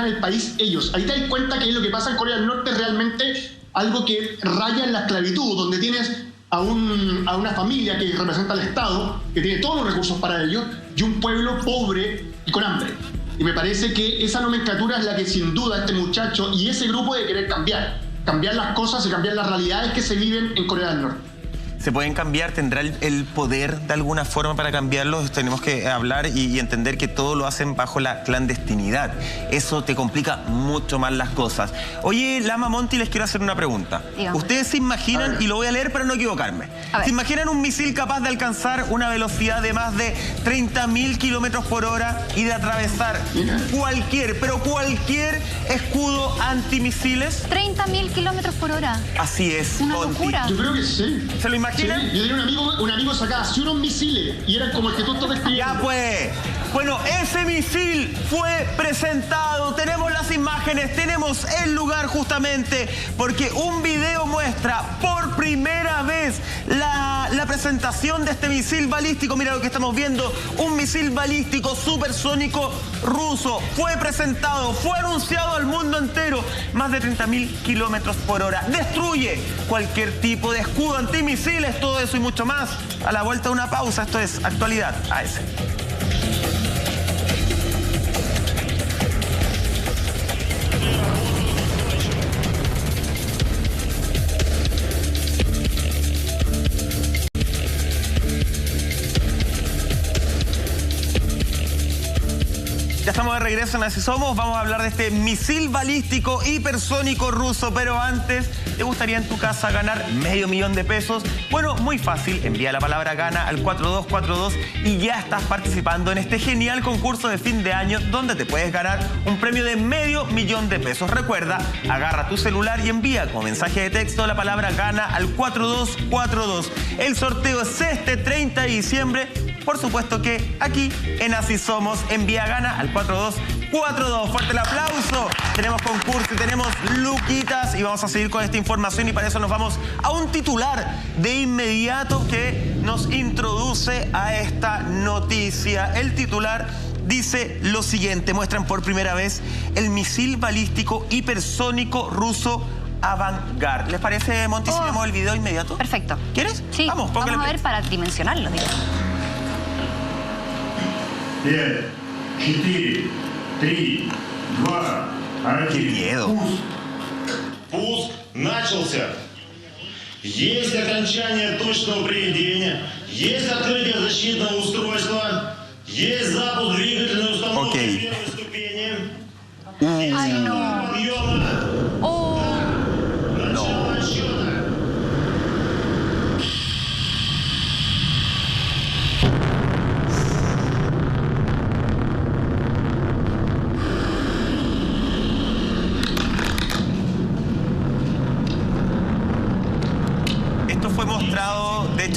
el país ellos. Ahí te das cuenta que lo que pasa en Corea del Norte es realmente algo que raya en la esclavitud, donde tienes a una familia que representa al Estado, que tiene todos los recursos para ello, y un pueblo pobre y con hambre. Y me parece que esa nomenclatura es la que sin duda este muchacho y ese grupo debe querer cambiar las cosas y cambiar las realidades que se viven en Corea del Norte. ¿Se pueden cambiar? ¿Tendrá el poder de alguna forma para cambiarlos? Tenemos que hablar y entender que todo lo hacen bajo la clandestinidad. Eso te complica mucho más las cosas. Oye, Lama, Monty, les quiero hacer una pregunta. Dígame. Ustedes se imaginan, y lo voy a leer para no equivocarme, ¿se imaginan un misil capaz de alcanzar una velocidad de más de 30.000 kilómetros por hora y de atravesar cualquier escudo antimisiles? 30.000 kilómetros por hora. Así es, Una Monty. locura. Yo creo que sí. ¿Se lo imaginan? Sí, yo tenía un amigo sacaba así unos misiles y eran como el que tú estás describiendo. Ya pues, Bueno, ese misil fue presentado. Tenemos las imágenes, tenemos el lugar justamente, porque un video muestra por primera vez la presentación de este misil balístico. Mira lo que estamos viendo, un misil balístico supersónico ruso. Fue presentado, fue anunciado al mundo entero. Más de 30.000 kilómetros por hora. Destruye cualquier tipo de escudo antimisiles, todo eso y mucho más. A la vuelta de una pausa, esto es Actualidad AS. Ya estamos de regreso en Así Somos. Vamos a hablar de este misil balístico hipersónico ruso. Pero antes, ¿te gustaría en tu casa ganar $500,000 de pesos? Bueno, muy fácil. Envía la palabra GANA al 4242 y ya estás participando en este genial concurso de fin de año donde te puedes ganar un premio de $500,000 de pesos. Recuerda, agarra tu celular y envía como mensaje de texto la palabra GANA al 4242. El sorteo es este 30 de diciembre. Por supuesto que aquí en Así Somos, envía GANA al 4242. Fuerte el aplauso. Tenemos concurso y tenemos luquitas y vamos a seguir con esta información y para eso nos vamos a un titular de inmediato que nos introduce a esta noticia. El titular dice lo siguiente: muestran por primera vez el misil balístico hipersónico ruso Avangard. ¿Les parece, Monty, si vemos el video inmediato? Perfecto. ¿Quieres? Sí, vamos a ver para dimensionarlo, digo. 5, 4, 3, 2, 1. ¡Qué miedo! Пуск начался. Есть окончание точного приведения, есть открытие защитного устройства, есть запуск двигательной установки первой ступени. ¡Ay, no! Начало отсчета.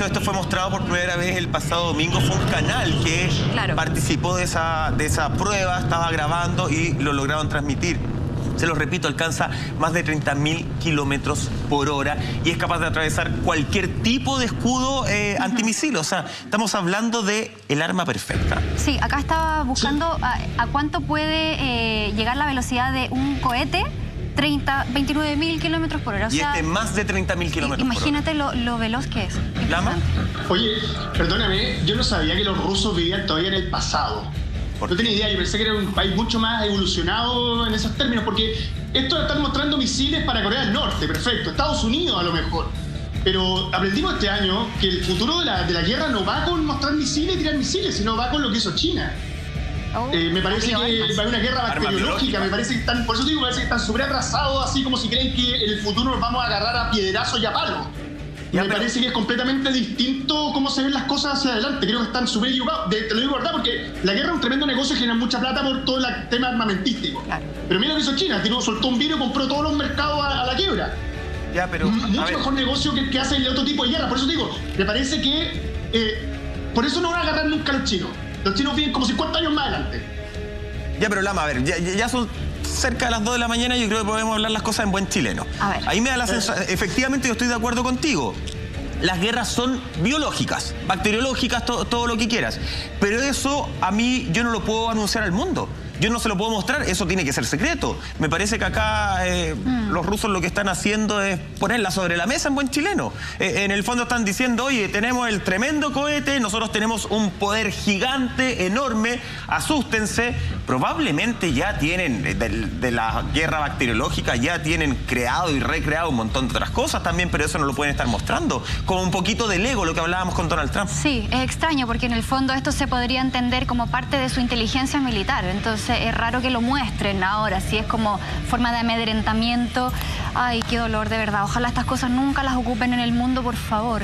Esto fue mostrado por primera vez el pasado domingo. Fue un canal que participó de esa prueba, estaba grabando y lo lograron transmitir. Se los repito, alcanza más de 30.000 kilómetros por hora y es capaz de atravesar cualquier tipo de escudo antimisil. O sea, estamos hablando de el arma perfecta. Sí, acá estaba buscando a cuánto puede llegar la velocidad de un cohete. 29.000 kilómetros por hora. Y más de 30.000 kilómetros por hora. Imagínate lo veloz que es. ¿Lama? Oye, perdóname, yo no sabía que los rusos vivían todavía en el pasado. No tenía idea, yo pensé que era un país mucho más evolucionado en esos términos, porque esto de estar mostrando misiles para Corea del Norte, perfecto, Estados Unidos a lo mejor. Pero aprendimos este año que el futuro de la guerra no va con mostrar misiles y tirar misiles, sino va con lo que hizo China. Me parece que va a haber una guerra bacteriológica, me parece que están, por eso digo, me parece que están súper atrasados, así como si creen que en el futuro nos vamos a agarrar a piedrazos y a palos. Me parece que es completamente distinto cómo se ven las cosas hacia adelante. Creo que están súper equivocados. Te lo digo verdad, porque la guerra es un tremendo negocio y genera mucha plata por todo el tema armamentístico. Claro. Pero mira lo que hizo China, soltó un virus y compró todos los mercados a la quiebra. Ya, pero, mucho mejor negocio que hace el otro tipo de guerra. Por eso digo, me parece que por eso no van a agarrar nunca a los chinos. Los chinos vienen como 50 años más adelante. Ya, pero Lama, a ver, ya son cerca de las 2 de la mañana y yo creo que podemos hablar las cosas en buen chileno. A ver. Ahí me da la sensación, efectivamente yo estoy de acuerdo contigo. Las guerras son biológicas, bacteriológicas, todo lo que quieras. Pero eso a mí yo no lo puedo anunciar al mundo. Yo no se lo puedo mostrar, eso tiene que ser secreto. Me parece que acá los rusos lo que están haciendo es ponerla sobre la mesa en buen chileno. En el fondo están diciendo, oye, tenemos el tremendo cohete, nosotros tenemos un poder gigante, enorme, asústense. Probablemente ya tienen, de la guerra bacteriológica, ya tienen creado y recreado un montón de otras cosas también, pero eso no lo pueden estar mostrando. Como un poquito del ego, lo que hablábamos con Donald Trump. Sí, es extraño porque en el fondo esto se podría entender como parte de su inteligencia militar. Entonces es raro que lo muestren ahora, si es como forma de amedrentamiento. Ay, qué dolor, de verdad. Ojalá estas cosas nunca las ocupen en el mundo, por favor.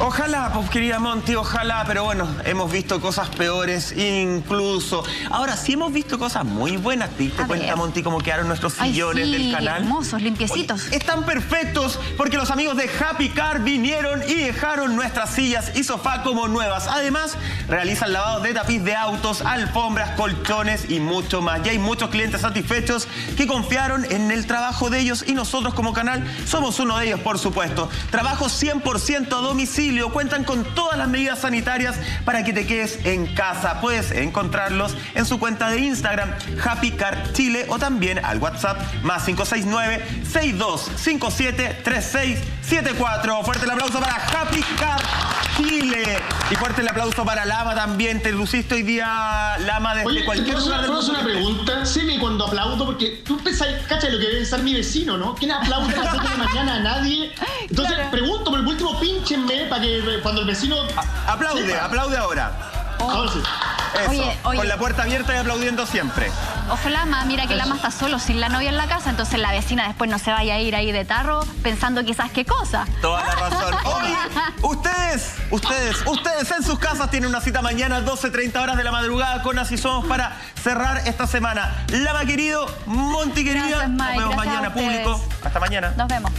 Ojalá, pues querida Monty, ojalá, pero bueno, hemos visto cosas peores incluso. Ahora, sí hemos visto cosas muy bueas. ¿Te diste cuenta, Monty, cómo quedaron nuestros sillones del canal? Hermosos, limpiecitos. Oye, están perfectos porque los amigos de Happy Car vinieron y dejaron nuestras sillas y sofá como nuevas. Además, realizan lavados de tapiz de autos, alfombras, colchones y mucho más. Ya hay muchos clientes satisfechos que confiaron en el trabajo de ellos y nosotros como canal somos uno de ellos, por supuesto. Trabajo 100% a domicilio. Cuentan con todas las medidas sanitarias para que te quedes en casa. Puedes encontrarlos en su cuenta de Instagram, Happy Car Chile, o también al WhatsApp +569-6257-3674. Fuerte el aplauso para Happy Car Chile. Y fuerte el aplauso para Lama también. Te luciste hoy día, Lama, desde cualquier lugar del mundo. ¿Puedo hacer una pregunta? Séme cuando aplaudo, porque tú pensás, cacha, lo que debe pensar mi vecino, ¿no? ¿Quién aplaude a las 7 de la mañana? A nadie. Entonces, pregunto, por el último, pínchenme para que cuando el vecino... Aplaude ahora. Ahora sí. Eso, Oye. con la puerta abierta y aplaudiendo siempre. Ojo, Lama, mira que Lama está solo, sin la novia en la casa, entonces la vecina después no se vaya a ir ahí de tarro pensando quizás qué cosa. Toda la razón. Hoy, ustedes en sus casas tienen una cita mañana, 12:30 horas de la madrugada, con Así Somos para cerrar esta semana. Lama, querido, Monty, querida. Gracias, Mike. Nos vemos Gracias mañana, a ustedes. público. Hasta mañana. Nos vemos.